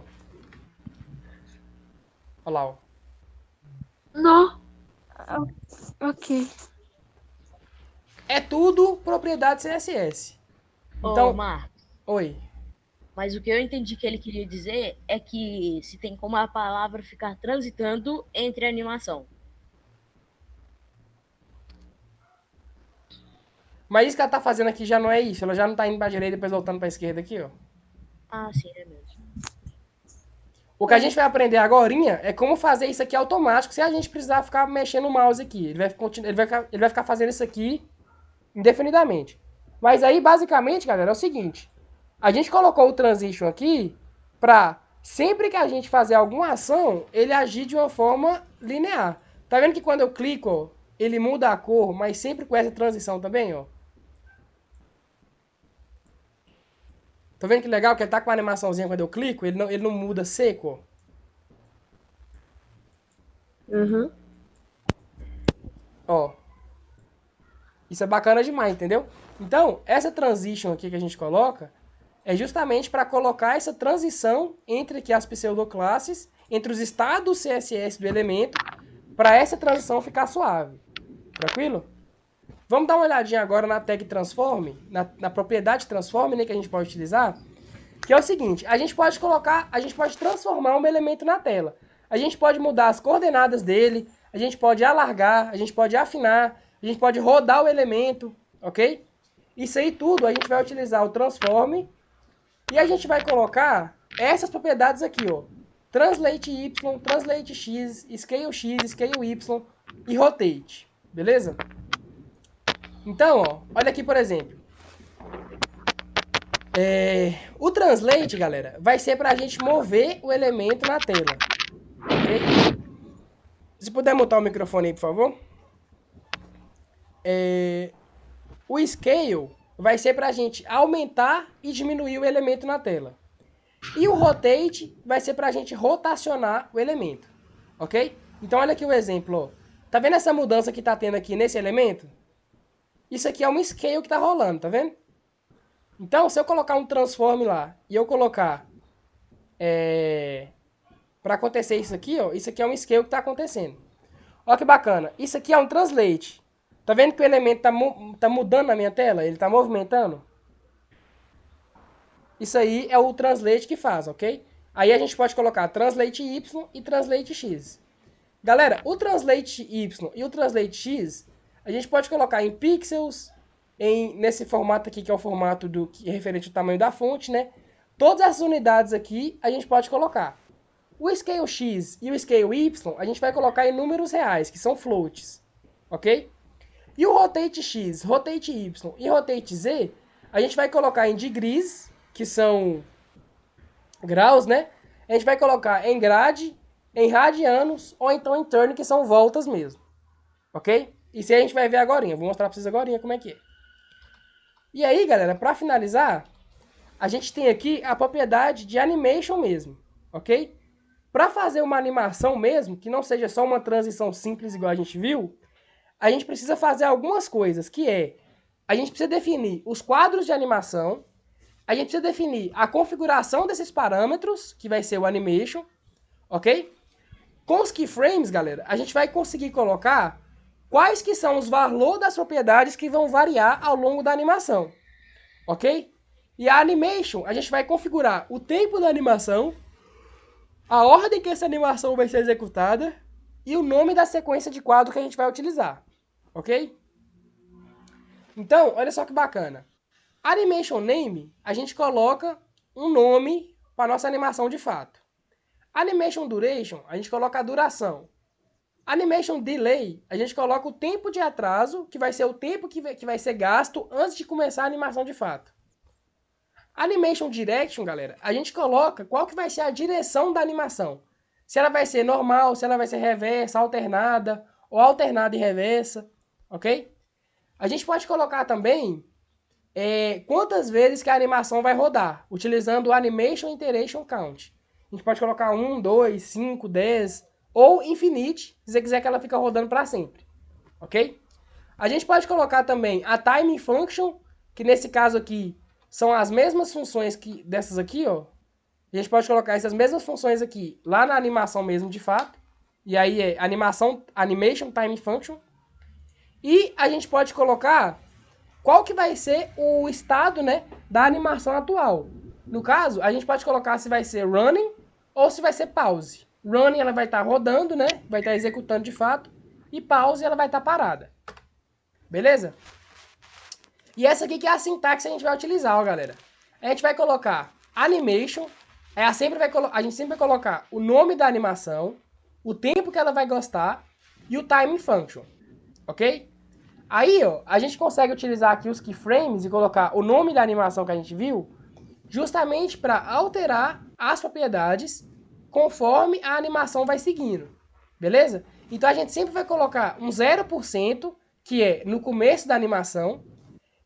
Olha lá, ó. Não. Ok. É tudo propriedade CSS. Então, Ô, Marcos, oi. mas o que eu entendi que ele queria dizer é que se tem como a palavra ficar transitando entre a animação. Mas isso que ela tá fazendo aqui já não é isso. Ela já não tá indo pra direita e depois voltando pra esquerda aqui, ó. Ah, sim, é mesmo. O que a gente vai aprender agorinha é como fazer isso aqui automático, sem a gente precisar ficar mexendo o mouse aqui. Ele vai ficar fazendo isso aqui indefinidamente. Mas aí, basicamente, galera, é o seguinte. A gente colocou o transition aqui pra, sempre que a gente fazer alguma ação, ele agir de uma forma linear. Tá vendo que quando eu clico, ó, ele muda a cor, mas sempre com essa transição também, ó. Tá vendo que legal que ele tá com uma animaçãozinha quando eu clico, ele não muda seco, Uhum. ó. Isso é bacana demais, entendeu? Então, essa transition aqui que a gente coloca é justamente para colocar essa transição entre aqui as pseudoclasses, entre os estados CSS do elemento, para essa transição ficar suave. Tranquilo? Vamos dar uma olhadinha agora na tag transform, na propriedade transform, né, que a gente pode utilizar, que é o seguinte, a gente pode transformar um elemento na tela. A gente pode mudar as coordenadas dele, a gente pode alargar, a gente pode afinar, a gente pode rodar o elemento, ok? Isso aí tudo a gente vai utilizar o transform e a gente vai colocar essas propriedades aqui, ó. Translate Y, Translate X, Scale X, Scale Y e Rotate, beleza? Então, ó, olha aqui, por exemplo. O Translate, galera, vai ser para a gente mover o elemento na tela. Ok? Se puder mutar o microfone aí, por favor. O Scale vai ser para a gente aumentar e diminuir o elemento na tela. E o Rotate vai ser para a gente rotacionar o elemento. Ok? Então, olha aqui o exemplo. Ó. Tá vendo essa mudança que tá tendo aqui nesse elemento? Isso aqui é um Scale que tá rolando, tá vendo? Então, se eu colocar um transform lá e eu colocar para acontecer isso aqui, ó, isso aqui é um scale que está acontecendo. Olha que bacana. Isso aqui é um translate. Tá vendo que o elemento tá mudando na minha tela? Ele tá movimentando? Isso aí é o translate que faz, ok? Aí a gente pode colocar translate Y e translate X. Galera, o translate Y e o translate X, a gente pode colocar em pixels, nesse formato aqui, que é o formato que é referente ao tamanho da fonte, né? Todas essas unidades aqui, a gente pode colocar. O scale X e o scale Y, a gente vai colocar em números reais, que são floats, ok? E o rotate X, rotate Y e rotate Z, a gente vai colocar em degrees, que são graus, né? A gente vai colocar em grade, em radianos, ou então em turn, que são voltas mesmo, ok? Isso aí a gente vai ver agora, vou mostrar pra vocês agora como é que é. E aí, galera, para finalizar, a gente tem aqui a propriedade de animation mesmo, ok? para fazer uma animação mesmo, que não seja só uma transição simples igual a gente viu, a gente precisa fazer algumas coisas, que é, a gente precisa definir os quadros de animação, a gente precisa definir a configuração desses parâmetros, que vai ser o animation, ok? Com os keyframes, galera, a gente vai conseguir colocar quais que são os valores das propriedades que vão variar ao longo da animação, ok? E a animation, a gente vai configurar o tempo da animação, a ordem que essa animação vai ser executada e o nome da sequência de quadro que a gente vai utilizar, ok? Então, olha só que bacana. Animation Name, a gente coloca um nome para nossa animação de fato. Animation Duration, a gente coloca a duração. Animation Delay, a gente coloca o tempo de atraso, que vai ser o tempo que vai ser gasto antes de começar a animação de fato. Animation Direction, galera, a gente coloca qual que vai ser a direção da animação. Se ela vai ser normal, se ela vai ser reversa, alternada, ou alternada e reversa, ok? A gente pode colocar também quantas vezes que a animação vai rodar, utilizando o Animation Iteration Count. A gente pode colocar 1, 2, 5, 10, ou infinite, se você quiser que ela fique rodando para sempre, ok? A gente pode colocar também a Timing Function, que nesse caso aqui são as mesmas funções que dessas aqui, ó. A gente pode colocar essas mesmas funções aqui lá na animação mesmo de fato. E aí é Animation Timing Function. E a gente pode colocar qual que vai ser o estado, né, da animação atual. No caso, a gente pode colocar se vai ser running ou se vai ser pause. Running ela vai estar rodando, né, vai estar executando de fato. E pause ela vai estar parada. Beleza? E essa aqui que é a sintaxe que a gente vai utilizar, ó, galera. A gente vai colocar animation, a gente sempre vai colocar o nome da animação, o tempo que ela vai gastar e o timing function, ok? Aí, ó, a gente consegue utilizar aqui os keyframes e colocar o nome da animação que a gente viu, justamente para alterar as propriedades conforme a animação vai seguindo, beleza? Então a gente sempre vai colocar um 0%, que é no começo da animação,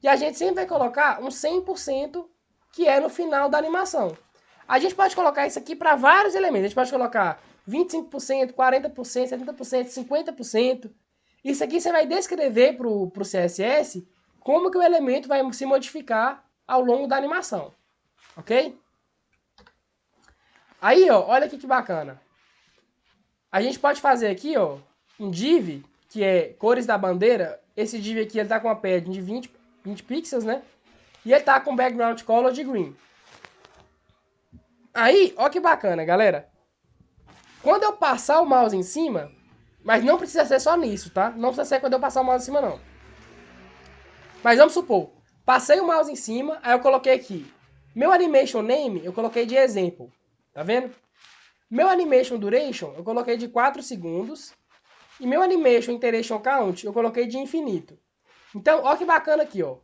e a gente sempre vai colocar um 100%, que é no final da animação. A gente pode colocar isso aqui para vários elementos. A gente pode colocar 25%, 40%, 70%, 50%. Isso aqui você vai descrever para o CSS como que o elemento vai se modificar ao longo da animação. Ok? Aí, ó, olha aqui que bacana. A gente pode fazer aqui, ó, um div, que é cores da bandeira. Esse div aqui ele tá com uma padding de 20 pixels, né? E ele tá com background color de green. Aí, ó que bacana, galera. Quando eu passar o mouse em cima, mas não precisa ser só nisso, tá? Não precisa ser quando eu passar o mouse em cima, não. Mas vamos supor, passei o mouse em cima, aí eu coloquei aqui. Meu animation name, eu coloquei de exemplo. Tá vendo? Meu animation duration, eu coloquei de 4 segundos. E meu animation iteration count, eu coloquei de infinito. Então, ó que bacana aqui, ó.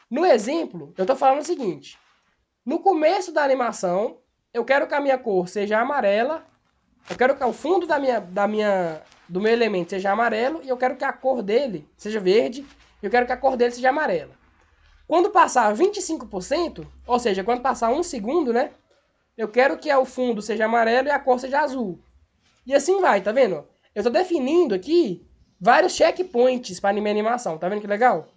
No exemplo, eu tô falando o seguinte. No começo da animação, eu quero que a minha cor seja amarela. Eu quero que o fundo do meu elemento seja amarelo. E eu quero que a cor dele seja verde. E eu quero que a cor dele seja amarela. Quando passar 25%, ou seja, quando passar 1 segundo, né? Eu quero que o fundo seja amarelo e a cor seja azul. E assim vai, tá vendo? Eu tô definindo aqui vários checkpoints para minha animação. Tá vendo que legal?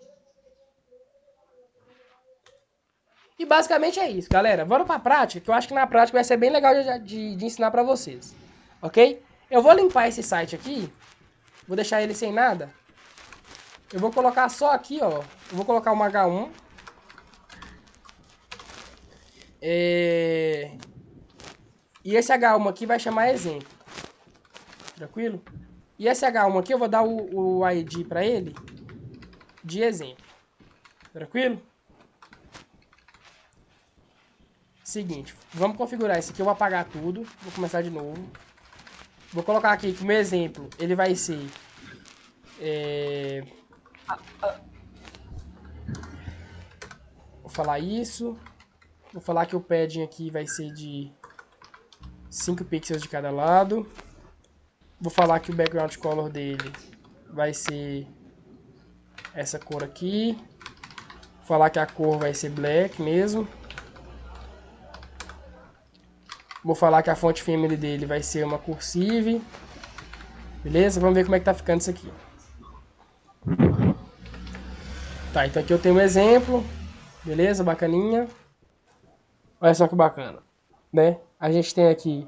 E basicamente é isso, galera. Vamos pra prática, que eu acho que na prática vai ser bem legal de ensinar pra vocês. Ok? Eu vou limpar esse site aqui. Vou deixar ele sem nada. Eu vou colocar só aqui, ó. Eu vou colocar uma H1. E esse H1 aqui vai chamar exemplo. Tranquilo? E esse H1 aqui eu vou dar o ID pra ele de exemplo. Tranquilo? Seguinte, vamos configurar isso aqui. Eu vou apagar tudo. Vou começar de novo. Vou colocar aqui que o meu exemplo, ele vai ser... Vou falar isso. Vou falar que o padding aqui vai ser de 5 pixels de cada lado. Vou falar que o background color dele vai ser essa cor aqui. Vou falar que a cor vai ser black mesmo. Vou falar que a fonte family dele vai ser uma cursive. Beleza? Vamos ver como é que tá ficando isso aqui. Tá, então aqui eu tenho um exemplo. Beleza? Bacaninha. Olha só que bacana. Né? A gente tem aqui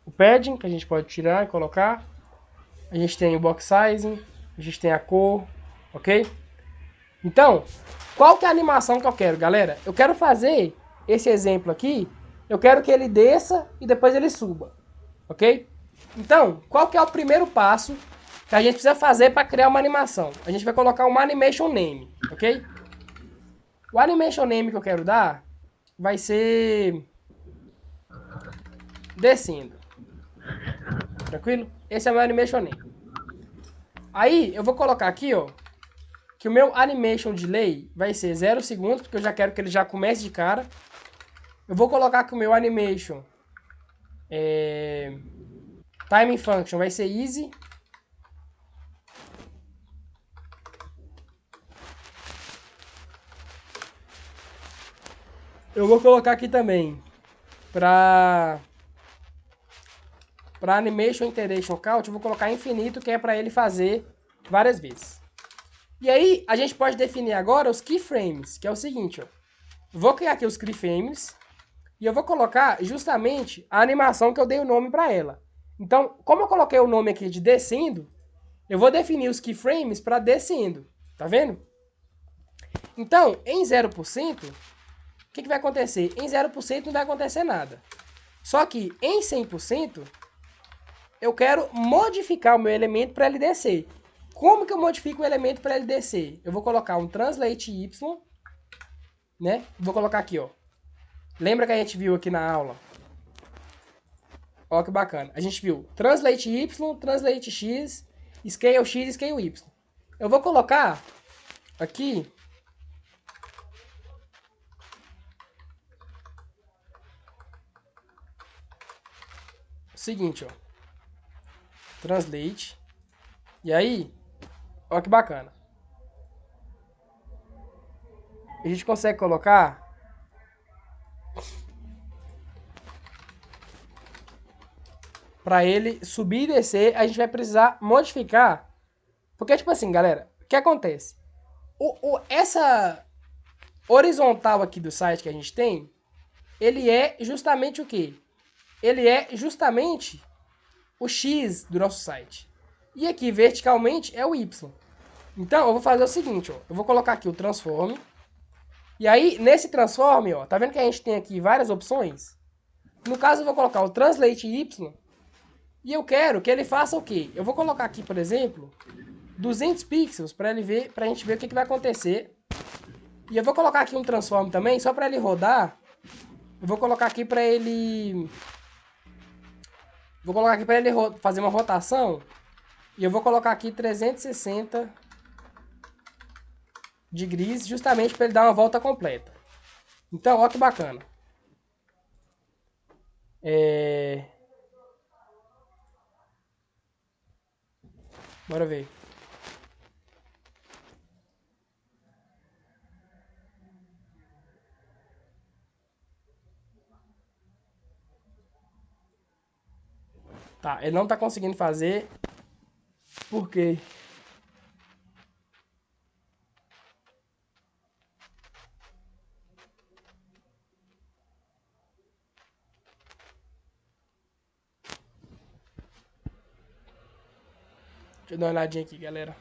o padding, que a gente pode tirar e colocar. A gente tem o box sizing. A gente tem a cor. Ok? Então, qual que é a animação que eu quero, galera? Eu quero fazer esse exemplo aqui. Eu quero que ele desça e depois ele suba. Ok? Então, qual que é o primeiro passo que a gente precisa fazer para criar uma animação? A gente vai colocar uma animation name, ok? O animation name que eu quero dar vai ser descendo. Tranquilo? Esse é o meu animation name. Aí, eu vou colocar aqui, ó, que o meu animation delay vai ser 0 segundos, porque eu já quero que ele já comece de cara. Eu vou colocar que o meu animation timing function vai ser easy. Eu vou colocar aqui também para animation iteration count, eu vou colocar infinito, que é para ele fazer várias vezes. E aí, a gente pode definir agora os keyframes, que é o seguinte, ó. Vou criar aqui os keyframes e eu vou colocar justamente a animação que eu dei o nome para ela. Então, como eu coloquei o nome aqui de descendo, eu vou definir os keyframes para descendo. Tá vendo? Então, em 0%, o que vai acontecer? Em 0% não vai acontecer nada. Só que em 100%, eu quero modificar o meu elemento para ele descer. Como que eu modifico o elemento para ele descer? Eu vou colocar um translate y, né? Vou colocar aqui, ó. Lembra que a gente viu aqui na aula? Ó que bacana. A gente viu translate y, translate x, scale x, scale y. Eu vou colocar aqui o seguinte, ó. Translate. E aí, ó que bacana. A gente consegue colocar para ele subir e descer, a gente vai precisar modificar. Porque, tipo assim, galera, o que acontece? Essa horizontal aqui do site que a gente tem, ele é justamente o quê? Ele é justamente o X do nosso site. E aqui, verticalmente, é o Y. Então, eu vou fazer o seguinte, ó. Eu vou colocar aqui o transform. E aí, nesse transform, ó, tá vendo que a gente tem aqui várias opções? No caso, eu vou colocar o translate Y. E eu quero que ele faça o quê? Eu vou colocar aqui, por exemplo, 200 pixels para ele ver, pra gente ver o que vai acontecer. E eu vou colocar aqui um transform também, só para ele rodar. Eu vou colocar aqui para ele... Vou colocar aqui para ele fazer uma rotação. E eu vou colocar aqui 360 degrees, justamente para ele dar uma volta completa. Então, ó que bacana. Bora ver. Tá, ele não tá conseguindo fazer. Por quê? Deixa eu dar uma olhadinha aqui, galera.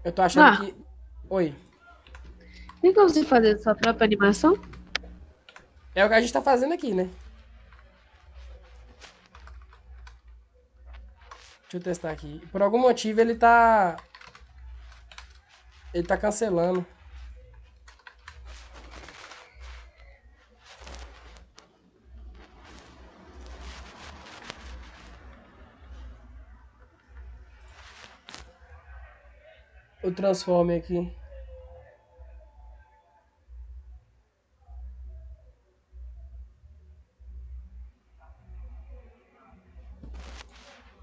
Eu tô achando que... Oi. Tem como você fazer sua própria animação? É o que a gente tá fazendo aqui, né? Deixa eu testar aqui. Por algum motivo ele tá... Ele tá cancelando. o transforme aqui.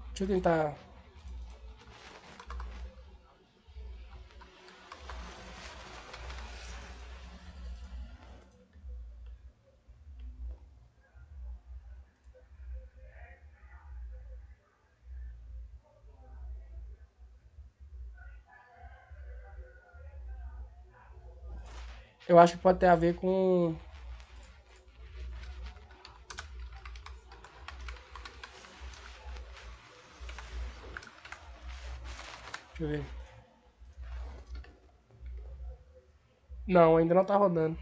Deixa eu tentar. Eu acho que pode ter a ver com. Deixa eu ver. Não, ainda não tá rodando.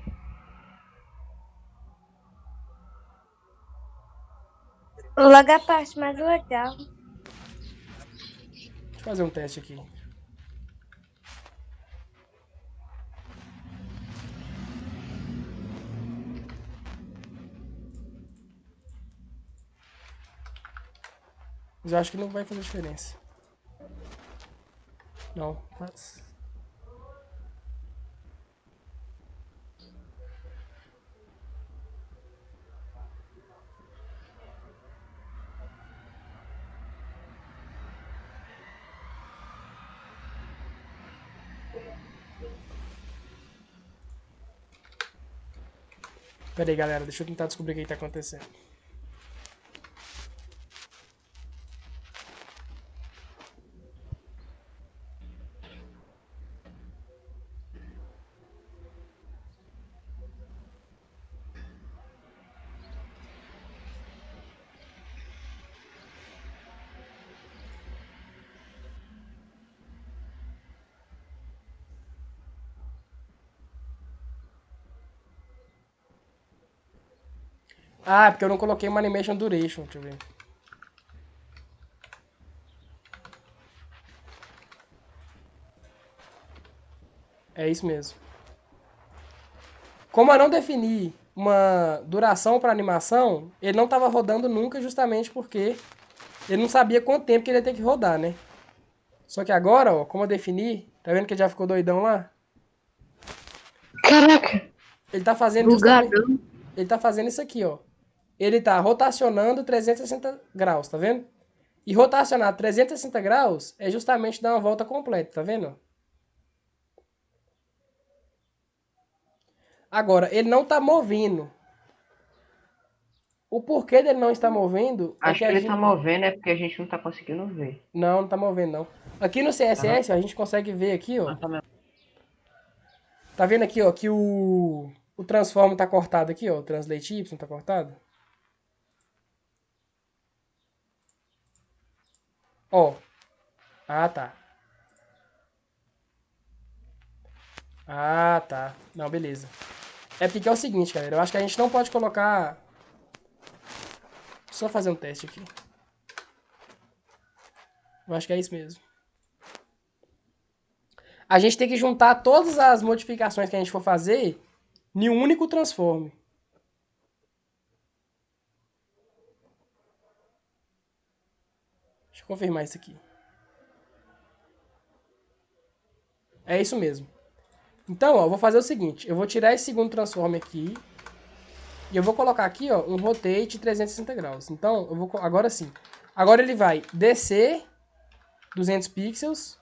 Logo a parte mais legal. Deixa eu fazer um teste aqui. Mas eu acho que não vai fazer diferença. Não, faz. Pera aí, galera, deixa eu tentar descobrir o que tá acontecendo. Ah, é porque eu não coloquei uma animation duration, deixa eu ver. É isso mesmo. Como eu não defini uma duração para animação, ele não estava rodando nunca justamente porque ele não sabia quanto tempo que ele ia ter que rodar, né? Só que agora, ó, como eu defini, tá vendo que ele já ficou doidão lá? Caraca, Ele tá fazendo justamente, bugadão. ele tá fazendo isso aqui, ó. Ele tá rotacionando 360 graus, tá vendo? E rotacionar 360 graus é justamente dar uma volta completa, tá vendo? Agora, ele não tá movendo. O porquê dele não estar movendo é que Acho que a ele tá gente... movendo é porque a gente não tá conseguindo ver. Não, não tá movendo, não. Aqui no Aham. CSS, ó, a gente consegue ver aqui, ó. Ah, tá mesmo. Tá vendo aqui, ó, que o transform tá cortado aqui, ó. O translate Y tá cortado. Ó. Ah, tá. Ah, tá. Não, beleza. É porque é o seguinte, galera. Eu acho que a gente não pode colocar... Só fazer um teste aqui. Eu acho que é isso mesmo. A gente tem que juntar todas as modificações que a gente for fazer em um único transform. Deixa eu confirmar isso aqui. É isso mesmo. Então, ó, eu vou fazer o seguinte. Eu vou tirar esse segundo transform aqui. E eu vou colocar aqui, ó, um rotate 360 graus. Então, eu vou... Agora sim. Agora ele vai descer 200 pixels.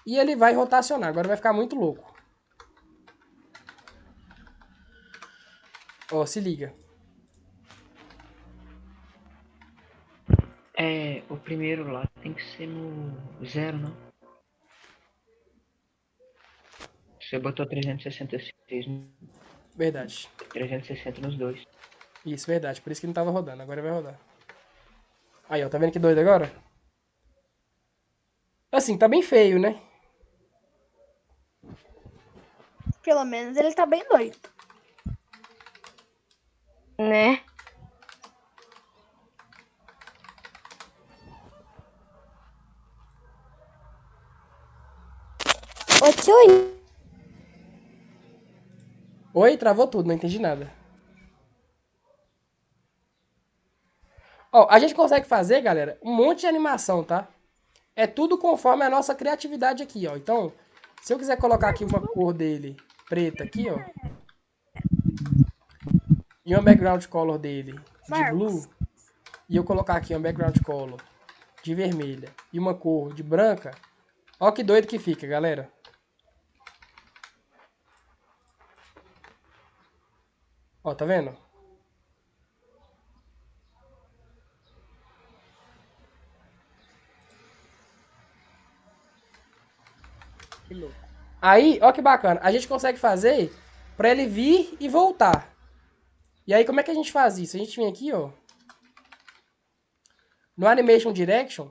E ele vai rotacionar. Agora vai ficar muito louco. Ó, se liga. É, o primeiro lá tem que ser no 0, não? Você botou 366, Verdade. 360 nos dois. Isso, verdade. Por isso que não tava rodando. Agora vai rodar. Aí, ó. Tá vendo que doido agora? Assim, tá bem feio, né? Pelo menos ele tá bem doido. Né? Ô, tio, Oi, travou tudo. Não entendi nada. Ó, a gente consegue fazer, galera, um monte de animação, tá? É tudo conforme a nossa criatividade aqui, ó. Então, Se eu quiser colocar aqui uma cor dele preta aqui, ó. E uma background color dele de Marcos. blue. E eu colocar aqui uma background color de vermelha e uma cor de branca. Ó que doido que fica, galera. Ó, tá vendo? Que louco. Aí, ó que bacana. A gente consegue fazer pra ele vir e voltar. E aí, como é que a gente faz isso? A gente vem aqui, ó. No Animation Direction.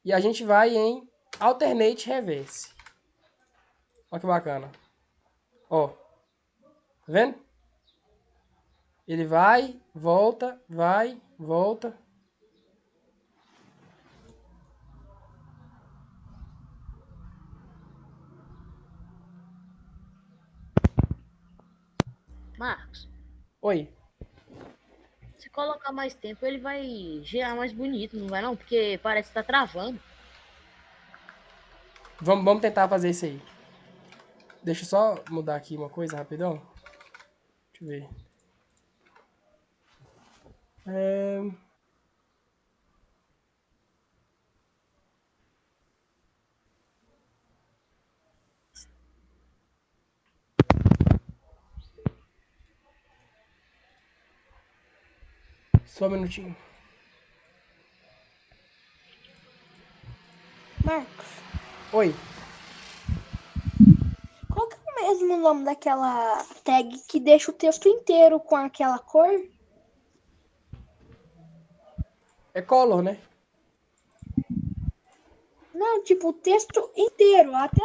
E a gente vai em Alternate Reverse. Ó que bacana. Ó. Tá vendo? Ele vai, volta, vai, volta. Marcos, Oi. se colocar mais tempo, ele vai gerar mais bonito, não vai não? Porque parece que tá travando. Vamos tentar fazer isso aí. Deixa eu só mudar aqui uma coisa rapidão. Deixa eu ver. Só um minutinho. Marcos, Oi. qual que é o mesmo nome daquela tag que deixa o texto inteiro com aquela cor? É color, né? Não, tipo, o texto inteiro, até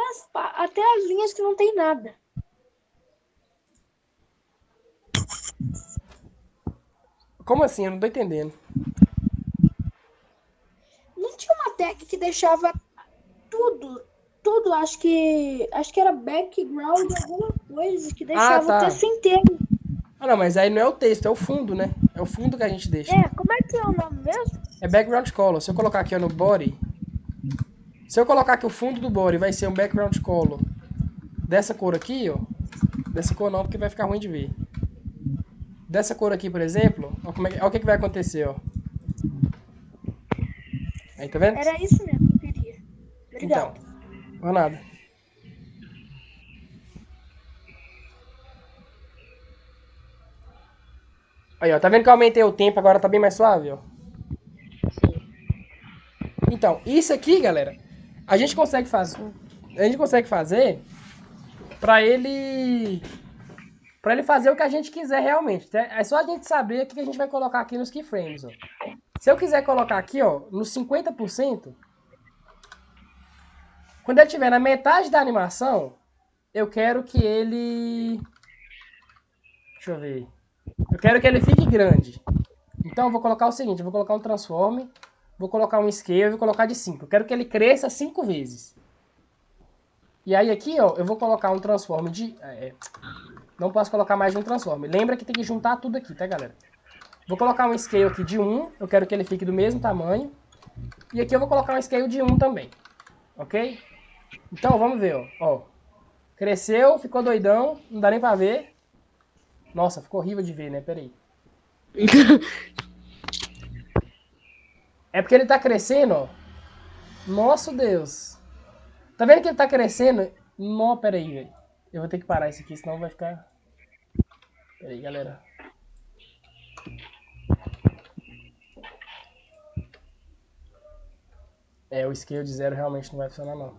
as linhas que não tem nada. Como assim? Eu não tô entendendo. Não tinha uma tag que deixava tudo, acho que era background, alguma coisa que deixava tá. o texto inteiro. Ah, não, mas aí não é o texto, é o fundo, né? É o fundo que a gente deixa. Como é que é o nome mesmo? É background color. Se eu colocar aqui ó, no body. Se eu colocar aqui o fundo do body, vai ser um background color dessa cor aqui, ó. Dessa cor não, porque vai ficar ruim de ver. Dessa cor aqui, por exemplo, ó, ó o que vai acontecer, ó. Aí, tá vendo? Era isso mesmo que eu queria. Obrigado. Então, não é nada. Aí, ó, tá vendo que eu aumentei o tempo, agora tá bem mais suave, ó. Então, isso aqui, galera, a gente consegue fazer pra ele fazer o que a gente quiser realmente. É só a gente saber o que a gente vai colocar aqui nos keyframes, ó. Se eu quiser colocar aqui, ó, nos 50%, quando ele estiver na metade da animação, eu quero que ele... Deixa eu ver. Eu quero que ele fique grande. Então eu vou colocar o seguinte, eu vou colocar um transform, vou colocar um scale e vou colocar de 5. Eu quero que ele cresça 5 vezes. E aí aqui, ó, eu vou colocar um transform de... não posso colocar mais de um transform. Lembra que tem que juntar tudo aqui, tá, galera? Vou colocar um scale aqui de 1, eu quero que ele fique do mesmo tamanho. E aqui eu vou colocar um scale de 1 também. Ok? Então, vamos ver, ó. Cresceu, ficou doidão, não dá nem pra ver. Nossa, ficou horrível de ver, né? Pera aí. É porque ele tá crescendo, ó. Nossa, Deus. Tá vendo que ele tá crescendo? Não, pera aí, velho. Eu vou ter que parar isso aqui, senão vai ficar... Pera aí, galera. O scale de 0 realmente não vai funcionar, não.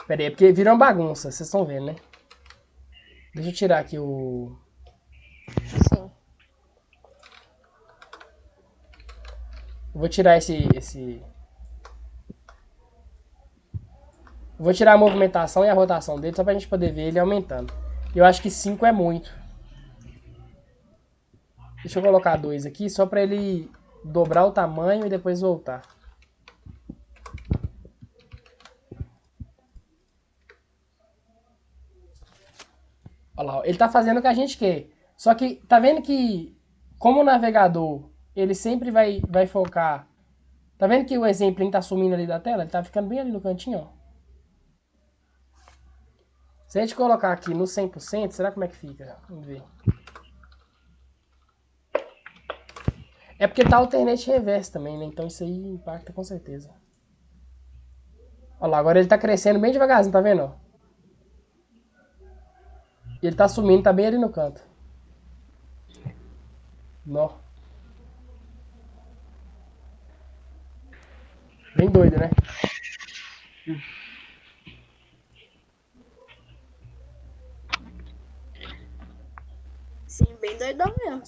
Pera aí, é porque virou uma bagunça, vocês estão vendo, né? Deixa eu tirar aqui o... Sim. Eu vou tirar Vou tirar a movimentação e a rotação dele só pra gente poder ver ele aumentando. Eu acho que 5 é muito. Deixa eu colocar 2 aqui só pra ele dobrar o tamanho e depois voltar. Olha lá, ele tá fazendo o que a gente quer. Só que, tá vendo que, como o navegador, ele sempre vai focar... Tá vendo que o exemplo tá sumindo ali da tela? Ele tá ficando bem ali no cantinho, ó. Se a gente colocar aqui no 100%, será como é que fica? Vamos ver. É porque tá alternate reverse também, né? Então isso aí impacta com certeza. Olha lá, agora ele tá crescendo bem devagarzinho, tá vendo? E ele tá sumindo, tá bem ali no canto. Nó. Bem doido, né? Sim, bem doidão mesmo.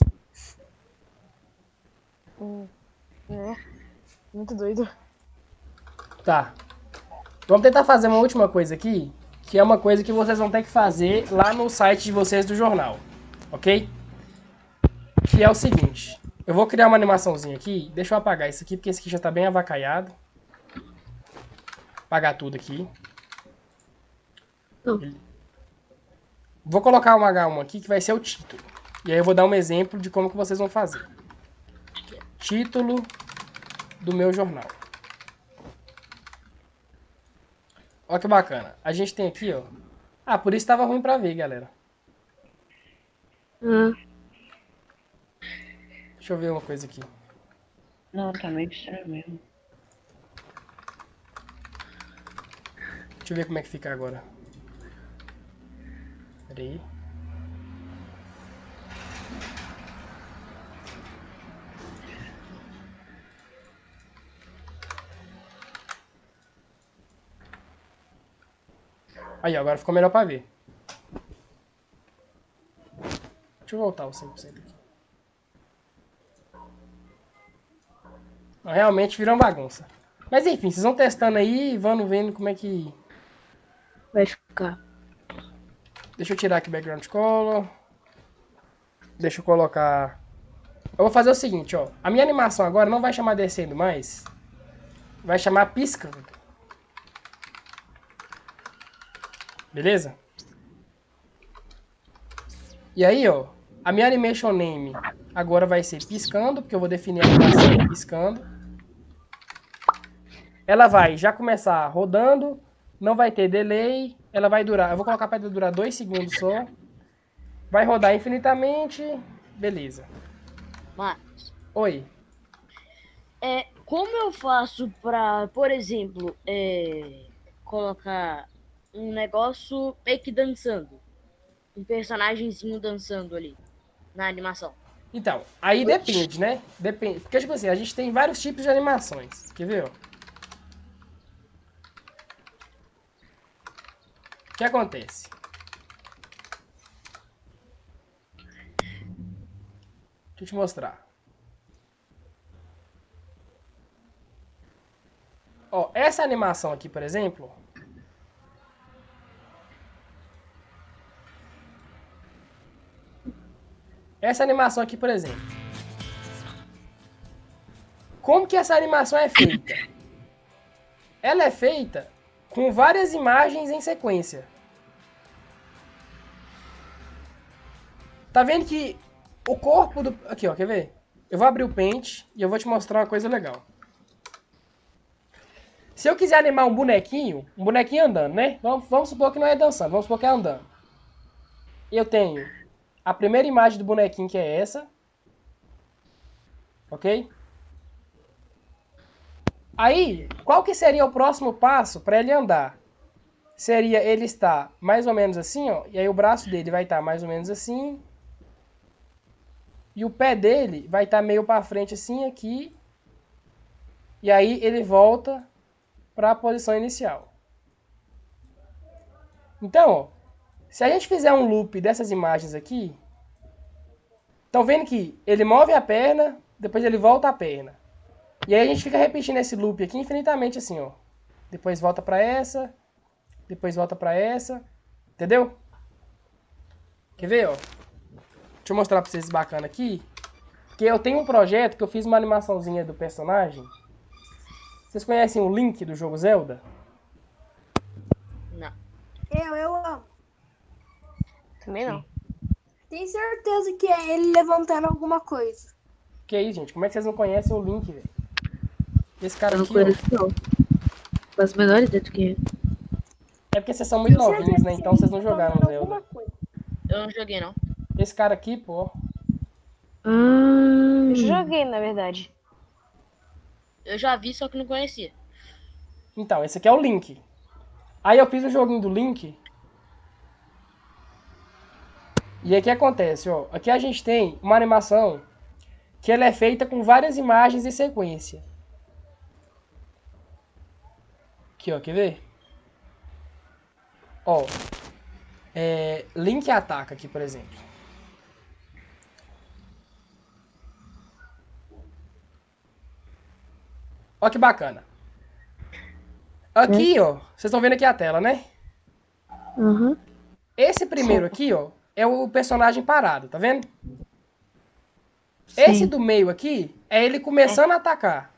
Muito doido. Tá. Vamos tentar fazer uma última coisa aqui, que é uma coisa que vocês vão ter que fazer lá no site de vocês do jornal, ok? Que é o seguinte. Eu vou criar uma animaçãozinha aqui. Deixa eu apagar isso aqui, porque esse aqui já tá bem avacalhado. Apagar tudo aqui. Vou colocar um H1 aqui, que vai ser o título. E aí eu vou dar um exemplo de como que vocês vão fazer. Título do meu jornal. Olha que bacana. A gente tem aqui, ó. Ah, por isso tava ruim pra ver, galera. Deixa eu ver uma coisa aqui. Não, tá meio estranho mesmo. Deixa eu ver como é que fica agora. Pera aí. Aí, ó, agora ficou melhor pra ver. Deixa eu voltar o 100% aqui. Realmente virou uma bagunça. Mas enfim, vocês vão testando aí e vão vendo como é que... Vai ficar. Deixa eu tirar aqui o background color. Deixa eu colocar... Eu vou fazer o seguinte, ó. A minha animação agora não vai chamar descendo mais. Vai chamar piscando. Beleza? E aí, ó. A minha animation name agora vai ser piscando, porque eu vou definir a animação piscando. Ela vai já começar rodando, não vai ter delay, ela vai durar, eu vou colocar para durar 2 segundos só. Vai rodar infinitamente, beleza. Mas, Oi. como eu faço pra, por exemplo, colocar um negócio meio que dançando? Um personagemzinho dançando ali, na animação. Então, aí depende, né? Depende, porque tipo assim, a gente tem vários tipos de animações, quer ver, ó? O que acontece? Deixa eu te mostrar. Ó, essa animação aqui, por exemplo. Essa animação aqui, por exemplo. Como que essa animação é feita? Ela é feita com várias imagens em sequência. Tá vendo que o corpo do... Aqui, ó, quer ver? Eu vou abrir o Paint e eu vou te mostrar uma coisa legal. Se eu quiser animar um bonequinho andando, né? Vamos supor que não é dançando, vamos supor que é andando. Eu tenho a primeira imagem do bonequinho, que é essa. Ok? Aí, qual que seria o próximo passo para ele andar? Seria ele estar mais ou menos assim, ó. E aí o braço dele vai estar mais ou menos assim. E o pé dele vai estar meio para frente assim, aqui. E aí ele volta para a posição inicial. Então, ó, se a gente fizer um loop dessas imagens aqui, estão vendo que ele move a perna, depois ele volta a perna. E aí a gente fica repetindo esse loop aqui infinitamente assim, ó. Depois volta para essa, depois volta para essa, entendeu? Quer ver, ó? Deixa eu mostrar para vocês bacana aqui. Que eu tenho um projeto que eu fiz uma animaçãozinha do personagem. Vocês conhecem o Link do jogo Zelda? Não. Eu amo. Também não. Tenho certeza que é ele levantando alguma coisa. Que aí, gente? Como é que vocês não conhecem o Link, velho? Esse cara Eu não aqui, conheço, não. Mas menor ideia do que é. É porque vocês são muito Certeza novinhos, né? que Então vocês não estão jogaram vendo Zelda. alguma coisa. Eu não joguei, não. Esse cara aqui, pô. Eu já joguei, na verdade. Eu já vi, só que não conhecia. Então, esse aqui é o Link. Aí eu fiz o joguinho do Link. E aí o que acontece, ó? Aqui a gente tem uma animação que ela é feita com várias imagens em sequência. Aqui, ó, quer ver? Ó, Link ataca aqui, por exemplo. Ó que bacana. Aqui, ó, vocês estão vendo aqui a tela, né? Uhum. Esse primeiro aqui, ó, é o personagem parado, tá vendo? Sim. Esse do meio aqui é ele começando a atacar.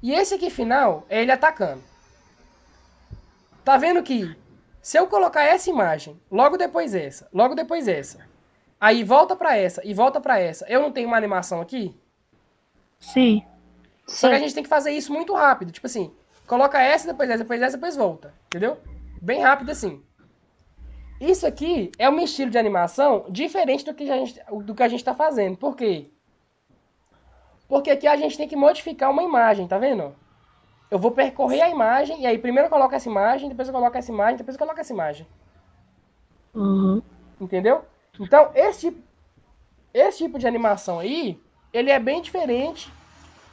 E esse aqui final é ele atacando. Tá vendo que se eu colocar essa imagem, logo depois essa, aí volta pra essa e volta pra essa, eu não tenho uma animação aqui? Sim. Só que a gente tem que fazer isso muito rápido. Tipo assim, coloca essa, depois essa, depois essa, depois volta. Entendeu? Bem rápido assim. Isso aqui é um estilo de animação diferente do que a gente tá fazendo. Por quê? Porque aqui a gente tem que modificar uma imagem, tá vendo? Eu vou percorrer a imagem, e aí primeiro eu coloco essa imagem, depois eu coloco essa imagem, depois eu coloco essa imagem. Uhum. Entendeu? Então, esse tipo de animação aí, ele é bem diferente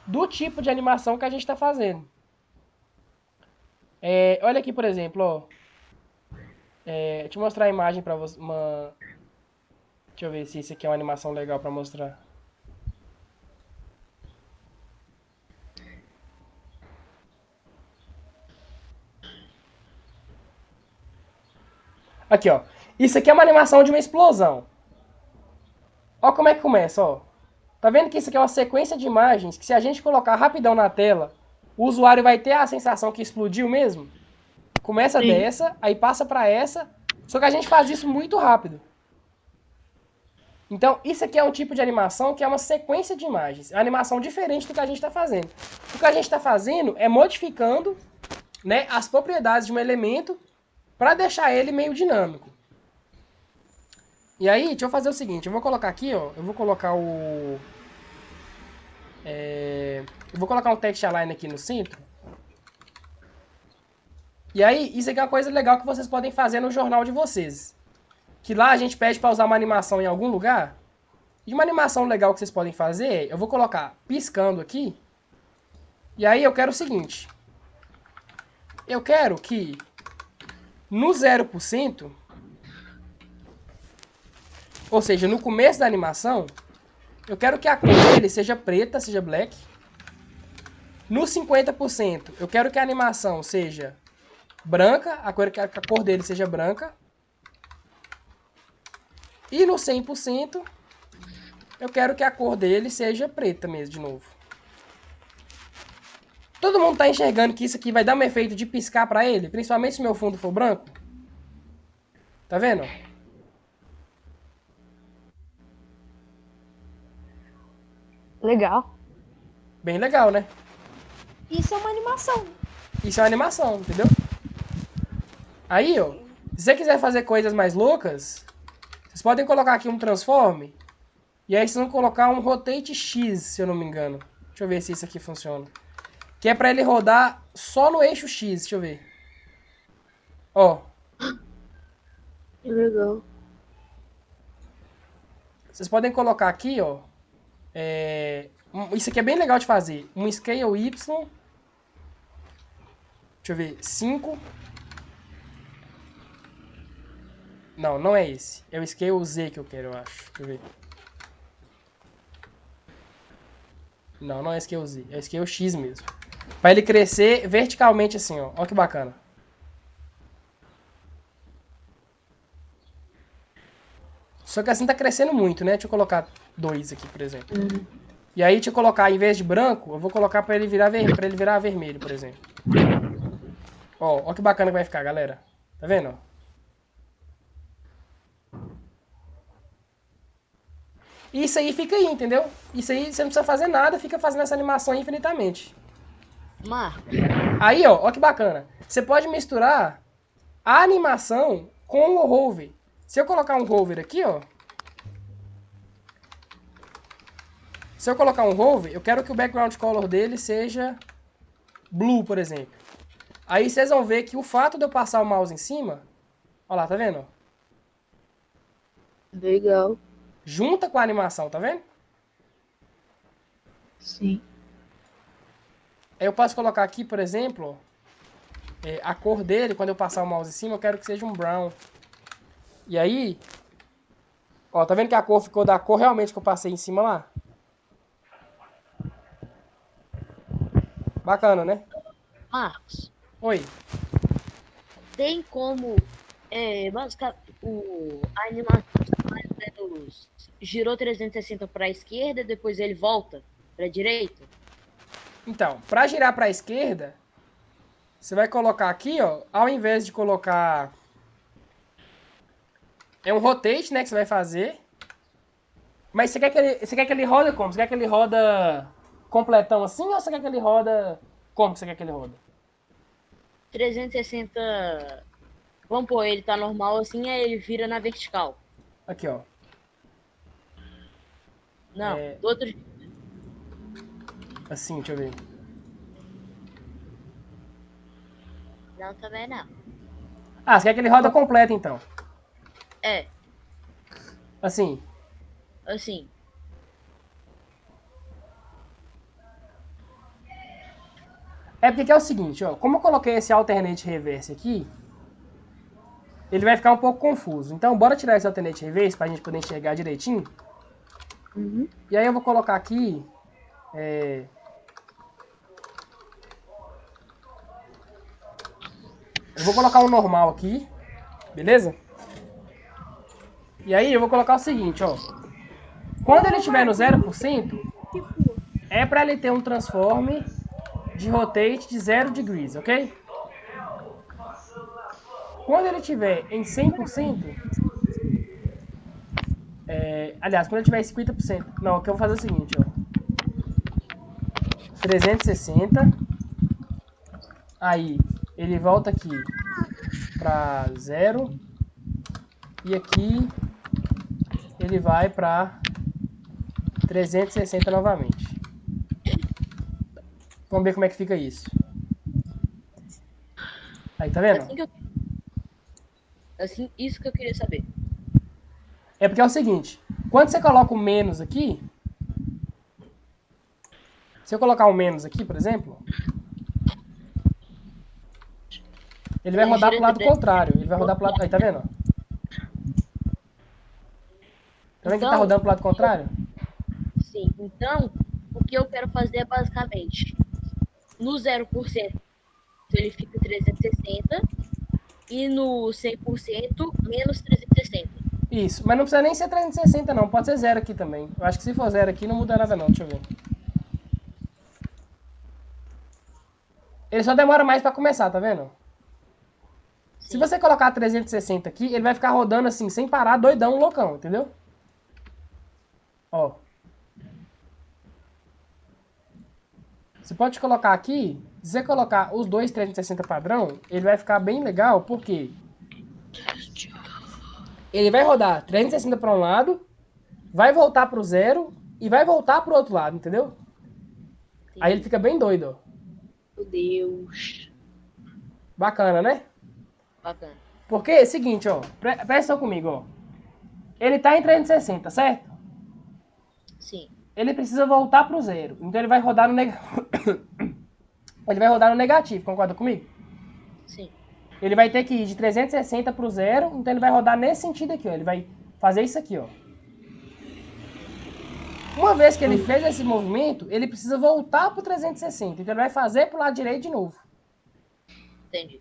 do tipo de animação que a gente está fazendo. Olha aqui, por exemplo, ó. Deixa eu mostrar a imagem para você. Deixa eu ver se isso aqui é uma animação legal para mostrar. Aqui, ó. Isso aqui é uma animação de uma explosão. Ó como é que começa, ó. Tá vendo que isso aqui é uma sequência de imagens que se a gente colocar rapidão na tela, o usuário vai ter a sensação que explodiu mesmo? Começa Sim. dessa, aí passa pra essa, só que a gente faz isso muito rápido. Então, isso aqui é um tipo de animação que é uma sequência de imagens. É uma animação diferente do que a gente está fazendo. O que a gente está fazendo é modificando, né, as propriedades de um elemento para deixar ele meio dinâmico. E aí, deixa eu fazer o seguinte, eu vou colocar aqui, ó, eu vou colocar o... eu vou colocar um text align aqui no centro. E aí, isso aqui é uma coisa legal que vocês podem fazer no jornal de vocês. Que lá a gente pede para usar uma animação em algum lugar. E uma animação legal que vocês podem fazer, eu vou colocar piscando aqui. E aí eu quero o seguinte. Eu quero que no 0%, ou seja, no começo da animação, eu quero que a cor dele seja preta, seja black. No 50%, eu quero que a animação seja branca, que a cor dele seja branca. E no 100%, eu quero que a cor dele seja preta mesmo, de novo. Todo mundo tá enxergando que isso aqui vai dar um efeito de piscar pra ele? Principalmente se o meu fundo for branco? Tá vendo? Legal. Bem legal, né? Isso é uma animação. Isso é uma animação, entendeu? Aí, ó, se você quiser fazer coisas mais loucas, vocês podem colocar aqui um transform. E aí vocês vão colocar um rotate X, se eu não me engano. Deixa eu ver se isso aqui funciona. Que é pra ele rodar só no eixo X, deixa eu ver. Ó, Legal. vocês podem colocar aqui, ó. Isso aqui é bem legal de fazer. Um scale Y. Deixa eu ver. 5. Não, não é esse. É o scale Z que eu quero, eu acho. Deixa eu ver. Não, não é scale Z. É scale X mesmo. Pra ele crescer verticalmente assim, ó. Ó que bacana. Só que assim tá crescendo muito, né? Deixa eu colocar 2 aqui, por exemplo. E aí, deixa eu colocar, em vez de branco, eu vou colocar pra ele virar vermelho, por exemplo. Ó que bacana que vai ficar, galera. Tá vendo? Ó? Isso aí fica aí, entendeu? Isso aí você não precisa fazer nada, fica fazendo essa animação infinitamente. Marco, Aí, ó que bacana. Você pode misturar a animação com o hover. Se eu colocar um hover aqui, ó. Se eu colocar um hover, eu quero que o background color dele seja blue, por exemplo. Aí vocês vão ver que o fato de eu passar o mouse em cima, ó lá, tá vendo? Legal. Junta com a animação, tá vendo? Sim. Aí eu posso colocar aqui, por exemplo, a cor dele, quando eu passar o mouse em cima, eu quero que seja um brown. E aí, ó, tá vendo que a cor ficou da cor realmente que eu passei em cima lá? Bacana, né? Marcos, Oi. tem como basicamente a animação mais ou menos girou 360 para a esquerda, depois ele volta para a direita? Então, pra girar pra esquerda, você vai colocar aqui, ó, ao invés de colocar... É um rotate, né, que você vai fazer. Mas você quer que ele roda como? Você quer que ele roda completão assim, ou você quer que ele roda... Como que você quer que ele roda? 360, vamos pôr, ele tá normal assim, aí ele vira na vertical. Aqui, ó. Não, do outro jeito. Assim, deixa eu ver. Não, também não. Ah, você quer que ele roda completo, então. É, Assim. assim. É porque é o seguinte, ó. Como eu coloquei esse alternate reverse aqui, ele vai ficar um pouco confuso. Então, bora tirar esse alternate reverse pra gente poder enxergar direitinho. Uhum. E aí eu vou colocar aqui... Eu vou colocar um normal aqui, beleza? E aí eu vou colocar o seguinte, ó. Quando ele estiver no 0%, é para ele ter um transform de rotate de 0 degrees, ok? Quando ele estiver em 100%, aliás, quando ele tiver em 50%, não, o que eu vou fazer é o seguinte, ó. 360, aí ele volta aqui para 0 e aqui ele vai para 360 novamente. Vamos ver como é que fica isso. Aí, tá vendo? Isso que eu queria saber. É porque é o seguinte, quando você coloca o menos aqui, se eu colocar o menos aqui, por exemplo, ele vai rodar pro lado contrário. Ele vai rodar pro lado... Aí, tá vendo? Tá vendo que tá rodando pro lado contrário? Sim, então, o que eu quero fazer é basicamente, no 0% ele fica 360 e no 100% menos 360. Isso, mas não precisa nem ser 360 não, pode ser 0 aqui também. Eu acho que se for 0 aqui não muda nada não, deixa eu ver. Ele só demora mais pra começar, tá vendo? Se você colocar 360 aqui, ele vai ficar rodando assim, sem parar, doidão, loucão, entendeu? Ó. Você pode colocar aqui, se você colocar os dois 360 padrão, ele vai ficar bem legal, porque ele vai rodar 360 para um lado, vai voltar pro 0 e vai voltar pro outro lado, entendeu? Sim. Aí ele fica bem doido, ó. Meu Deus. Bacana, né? Bacana. Porque é o seguinte, ó, presta atenção comigo, ó. Ele tá em 360, certo? Sim. Ele precisa voltar pro 0. Então ele vai rodar no ele vai rodar no negativo, concorda comigo? Sim. Ele vai ter que ir de 360 pro 0, então ele vai rodar nesse sentido aqui, ó. Ele vai fazer isso aqui, ó. Uma vez que ele fez esse movimento, ele precisa voltar pro 360. Então ele vai fazer pro lado direito de novo. Entendi.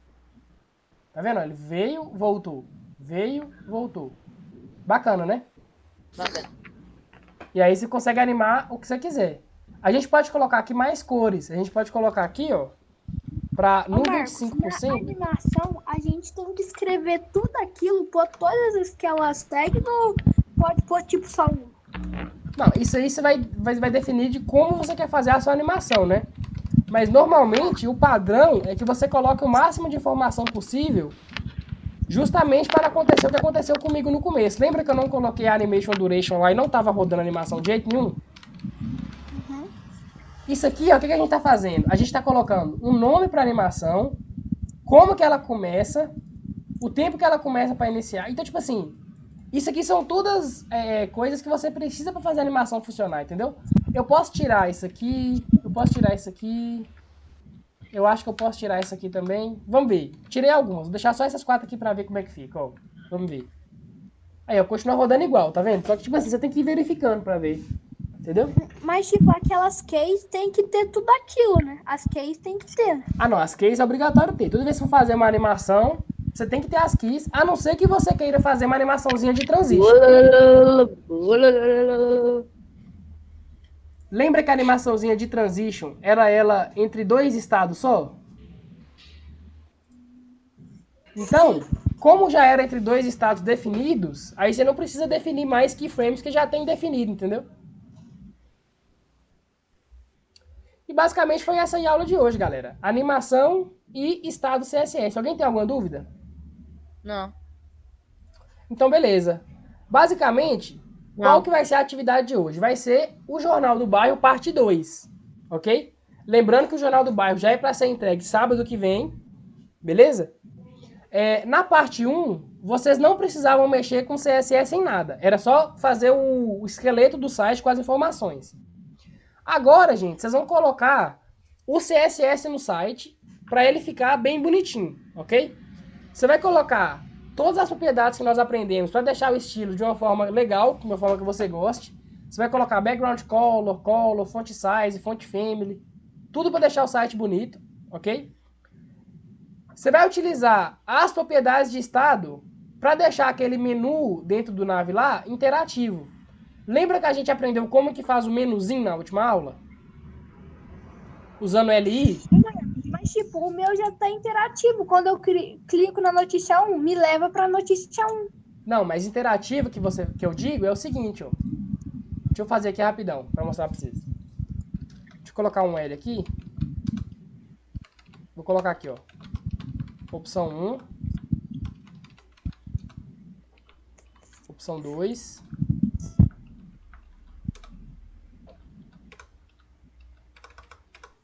Tá vendo? Ele veio, voltou. Veio, voltou. Bacana, né? Bacana. E aí você consegue animar o que você quiser. A gente pode colocar aqui mais cores. A gente pode colocar aqui, ó, pra no Marcos, 25%. na animação, a gente tem que escrever tudo aquilo, pôr todas aquelas tags, ou pode pôr tipo só um? Não, isso aí você vai definir de como você quer fazer a sua animação, né? Mas normalmente o padrão é que você coloque o máximo de informação possível justamente para acontecer o que aconteceu comigo no começo. Lembra que eu não coloquei a animation duration lá e não estava rodando a animação de jeito nenhum? Isso aqui, ó, o que a gente está fazendo? A gente está colocando um nome para a animação, como que ela começa, o tempo que ela começa para iniciar. Então, tipo assim, isso aqui são todas coisas que você precisa para fazer a animação funcionar, entendeu? Eu posso tirar isso aqui, eu posso tirar isso aqui, eu acho que eu posso tirar isso aqui também. Vamos ver. Tirei algumas, vou deixar só essas 4 aqui para ver como é que fica, ó. Vamos ver. Aí, ó, continua rodando igual, tá vendo? Só que, tipo assim, você tem que ir verificando para ver, entendeu? Mas, tipo, aquelas keys tem que ter tudo aquilo, né? As keys tem que ter, né? Ah, não, as keys é obrigatório ter. Toda vez que for fazer uma animação, você tem que ter as keys, a não ser que você queira fazer uma animaçãozinha de transition. Lembra que a animaçãozinha de transition era ela entre 2 estados só? Então, como já era entre 2 estados definidos, aí você não precisa definir mais keyframes que já tem definido, entendeu? E basicamente foi essa aí a aula de hoje, galera. Animação e estado CSS. Alguém tem alguma dúvida? Não. Então, beleza. Basicamente, qual que vai ser a atividade de hoje? Vai ser o Jornal do Bairro, parte 2, ok? Lembrando que o Jornal do Bairro já é para ser entregue sábado que vem, beleza? Na parte 1, vocês não precisavam mexer com CSS em nada. Era só fazer o esqueleto do site com as informações. Agora, gente, vocês vão colocar o CSS no site para ele ficar bem bonitinho, ok? Você vai colocar todas as propriedades que nós aprendemos para deixar o estilo de uma forma legal, de uma forma que você goste. Você vai colocar background color, font size, font family, tudo para deixar o site bonito, ok? Você vai utilizar as propriedades de estado para deixar aquele menu dentro do nav lá interativo. Lembra que a gente aprendeu como que faz o menuzinho na última aula? Usando LI? Mas, tipo, o meu já tá interativo. Quando eu clico na notícia 1, me leva pra notícia 1. Não, mas interativo que eu digo é o seguinte, ó. Deixa eu fazer aqui rapidão, para mostrar para vocês. Deixa eu colocar um L aqui. Vou colocar aqui, ó. Opção 1. Opção 2.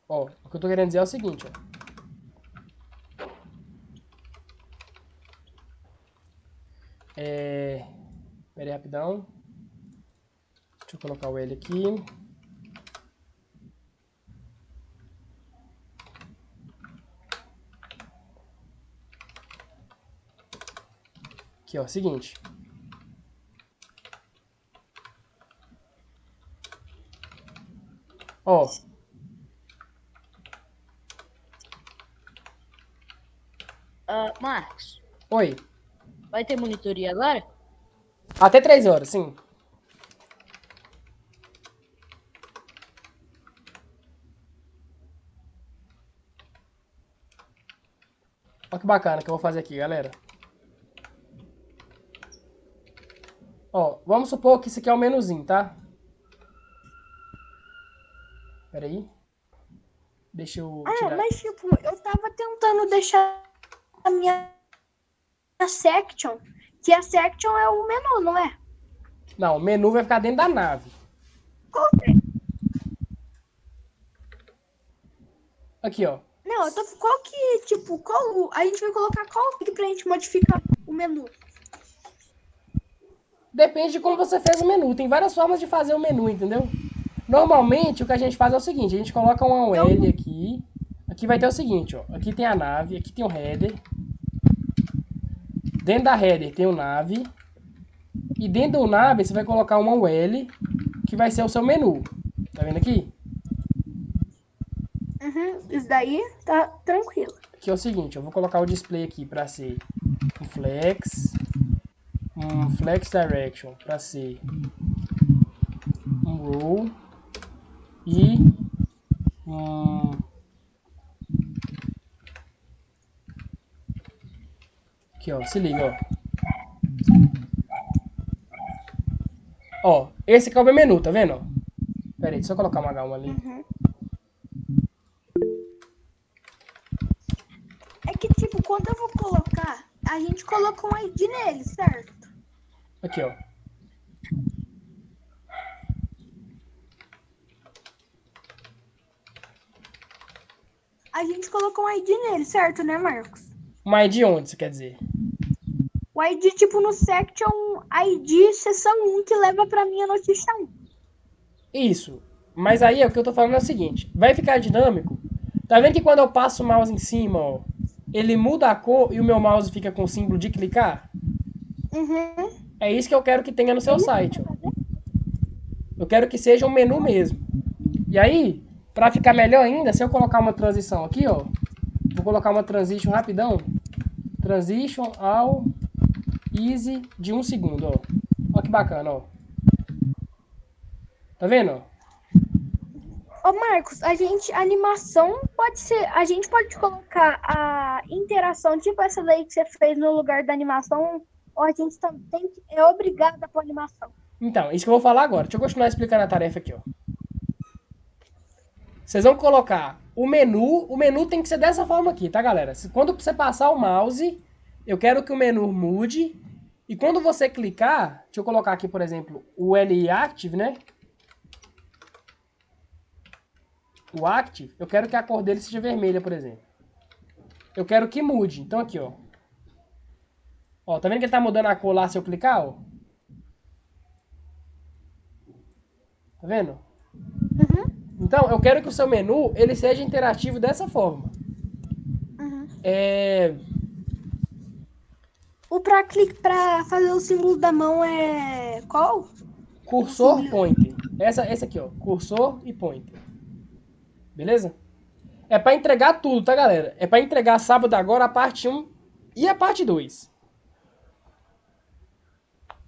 Ó, o que eu tô querendo dizer é o seguinte, ó. Pera aí, rapidão. Deixa eu colocar o L aqui. Aqui, ó, seguinte. Ó. Marcos, Oi. vai ter monitoria agora? Até 3 horas, sim. Olha que bacana que eu vou fazer aqui, galera. Ó, vamos supor que isso aqui é o menuzinho, tá? Pera aí. Deixa eu tirar. Mas, tipo, eu tava tentando deixar a minha section, que a section é o menu, não é? Não, o menu vai ficar dentro da nave. Aqui, ó. Não, eu tô. Qual que, tipo, a gente vai colocar qual que pra gente modificar o menu? Depende de como você fez o menu. Tem várias formas de fazer o menu, entendeu? Normalmente, o que a gente faz é o seguinte. A gente coloca uma UL aqui. Aqui vai ter o seguinte, ó. Aqui tem a nave, aqui tem o header. Dentro da header tem o nave. E dentro do nave você vai colocar uma UL, que vai ser o seu menu. Tá vendo aqui? Isso daí tá tranquilo. Aqui é o seguinte, eu vou colocar o display aqui para ser um flex direction para ser um row e aqui, ó, se liga, ó. Ó, esse aqui é o meu menu, tá vendo? Pera aí, deixa eu colocar uma H1 ali. a gente colocou um ID nele, certo? Aqui, ó. A gente colocou um ID nele, certo, né, Marcos? Mas de onde, você quer dizer? O ID, tipo, no Section ID seção 1, que leva pra minha notícia 1. Isso. Mas aí o que eu tô falando é o seguinte. Vai ficar dinâmico. Tá vendo que quando eu passo o mouse em cima, ó, ele muda a cor e o meu mouse fica com o símbolo de clicar? Uhum. É isso que eu quero que tenha no seu site, ó. Eu quero que seja um menu mesmo. E aí, pra ficar melhor ainda, se eu colocar uma transição aqui, ó. Vou colocar uma transition rapidão. Transition ao easy de 1 segundo, ó. Ó que bacana, ó. Tá vendo, ó? Ô, Marcos, a animação pode ser, a gente pode colocar a interação, tipo essa daí que você fez no lugar da animação, ou a gente é obrigada a pôr animação. Então, isso que eu vou falar agora. Deixa eu continuar explicando a tarefa aqui, ó. Vocês vão colocar o menu tem que ser dessa forma aqui, tá, galera? Quando você passar o mouse, eu quero que o menu mude, e quando você clicar, deixa eu colocar aqui, por exemplo, o LI Active, né? O Active, eu quero que a cor dele seja vermelha, por exemplo. Eu quero que mude. Então aqui, ó. Ó, tá vendo que ele tá mudando a cor lá se eu clicar, ó? Tá vendo? Então, eu quero que o seu menu, ele seja interativo dessa forma. O pra fazer o símbolo da mão é qual? Cursor, pointer. Essa aqui, ó. Cursor e pointer. Beleza? É pra entregar tudo, tá, galera? É pra entregar sábado agora a parte 1 e a parte 2.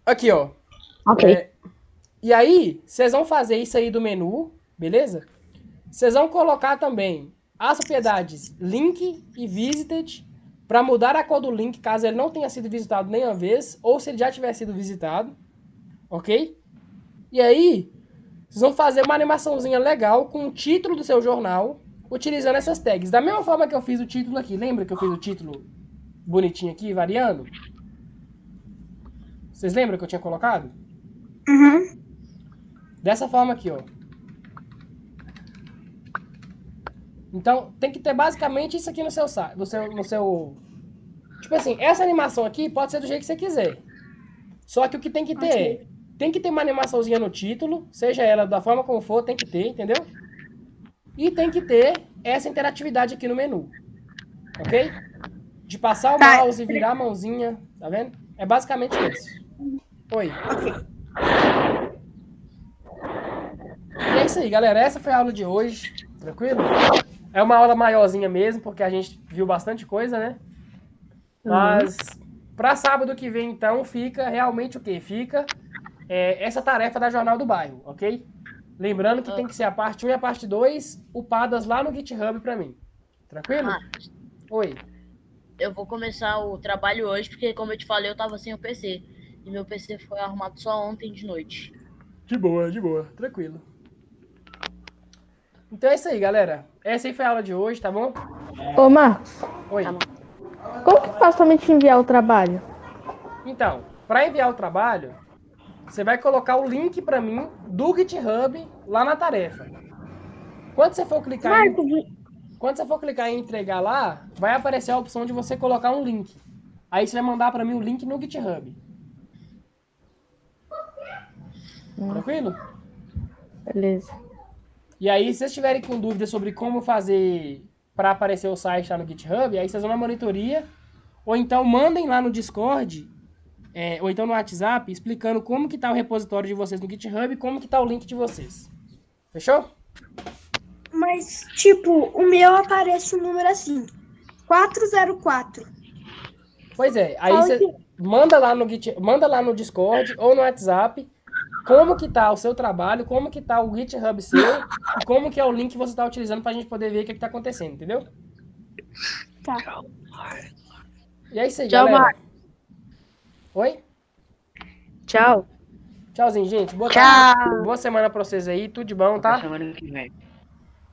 Aqui, ó. Ok. E aí, vocês vão fazer isso aí do menu, beleza? Vocês vão colocar também as propriedades link e visited para mudar a cor do link caso ele não tenha sido visitado nenhuma vez ou se ele já tiver sido visitado, ok? E aí, vocês vão fazer uma animaçãozinha legal com o título do seu jornal utilizando essas tags. Da mesma forma que eu fiz o título aqui. Lembra que eu fiz o título bonitinho aqui, variando? Vocês lembram que eu tinha colocado? Uhum. Dessa forma aqui, ó. Então, tem que ter basicamente isso aqui no seu site, no seu... Tipo assim, essa animação aqui pode ser do jeito que você quiser. Só que o que tem que ter tem que ter uma animaçãozinha no título, seja ela da forma como for, tem que ter, entendeu? E tem que ter essa interatividade aqui no menu. Ok? De passar o mouse, virar a mãozinha, tá vendo? É basicamente isso. Oi. E é isso aí, galera. Essa foi a aula de hoje. Tranquilo? É uma aula maiorzinha mesmo, porque a gente viu bastante coisa, né? Mas para sábado que vem, então, fica realmente o quê? Fica essa tarefa da Jornal do Bairro, ok? Lembrando que tem que ser a parte 1 e a parte 2 upadas lá no GitHub pra mim. Tranquilo? Oi. Eu vou começar o trabalho hoje, porque como eu te falei, eu tava sem o PC. E meu PC foi arrumado só ontem de noite. De boa, tranquilo. Então é isso aí, galera. Essa aí foi a aula de hoje, tá bom? Ô, Marcos, Oi. como que faz pra me te enviar o trabalho? Então, para enviar o trabalho, você vai colocar o link para mim do GitHub lá na tarefa. Quando você for clicar em entregar lá, vai aparecer a opção de você colocar um link. Aí você vai mandar para mim o link no GitHub. Tranquilo? Beleza. E aí, se vocês tiverem com dúvida sobre como fazer para aparecer o site lá no GitHub, aí vocês vão na monitoria, ou então mandem lá no Discord, ou então no WhatsApp, explicando como que tá o repositório de vocês no GitHub e como que tá o link de vocês. Fechou? Mas, tipo, o meu aparece um número assim, 404. Pois é, aí você manda lá no Discord ou no WhatsApp como que tá o seu trabalho, como que tá o GitHub seu e como que é o link que você tá utilizando pra gente poder ver o que tá acontecendo, entendeu? Tá. E é isso aí, Tchau, galera. Marcos. Oi? Tchau. Tchauzinho, gente. Boa Tchau. semana pra vocês aí. Tudo de bom, Até tá? semana que vem.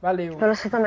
Valeu. Pra você também.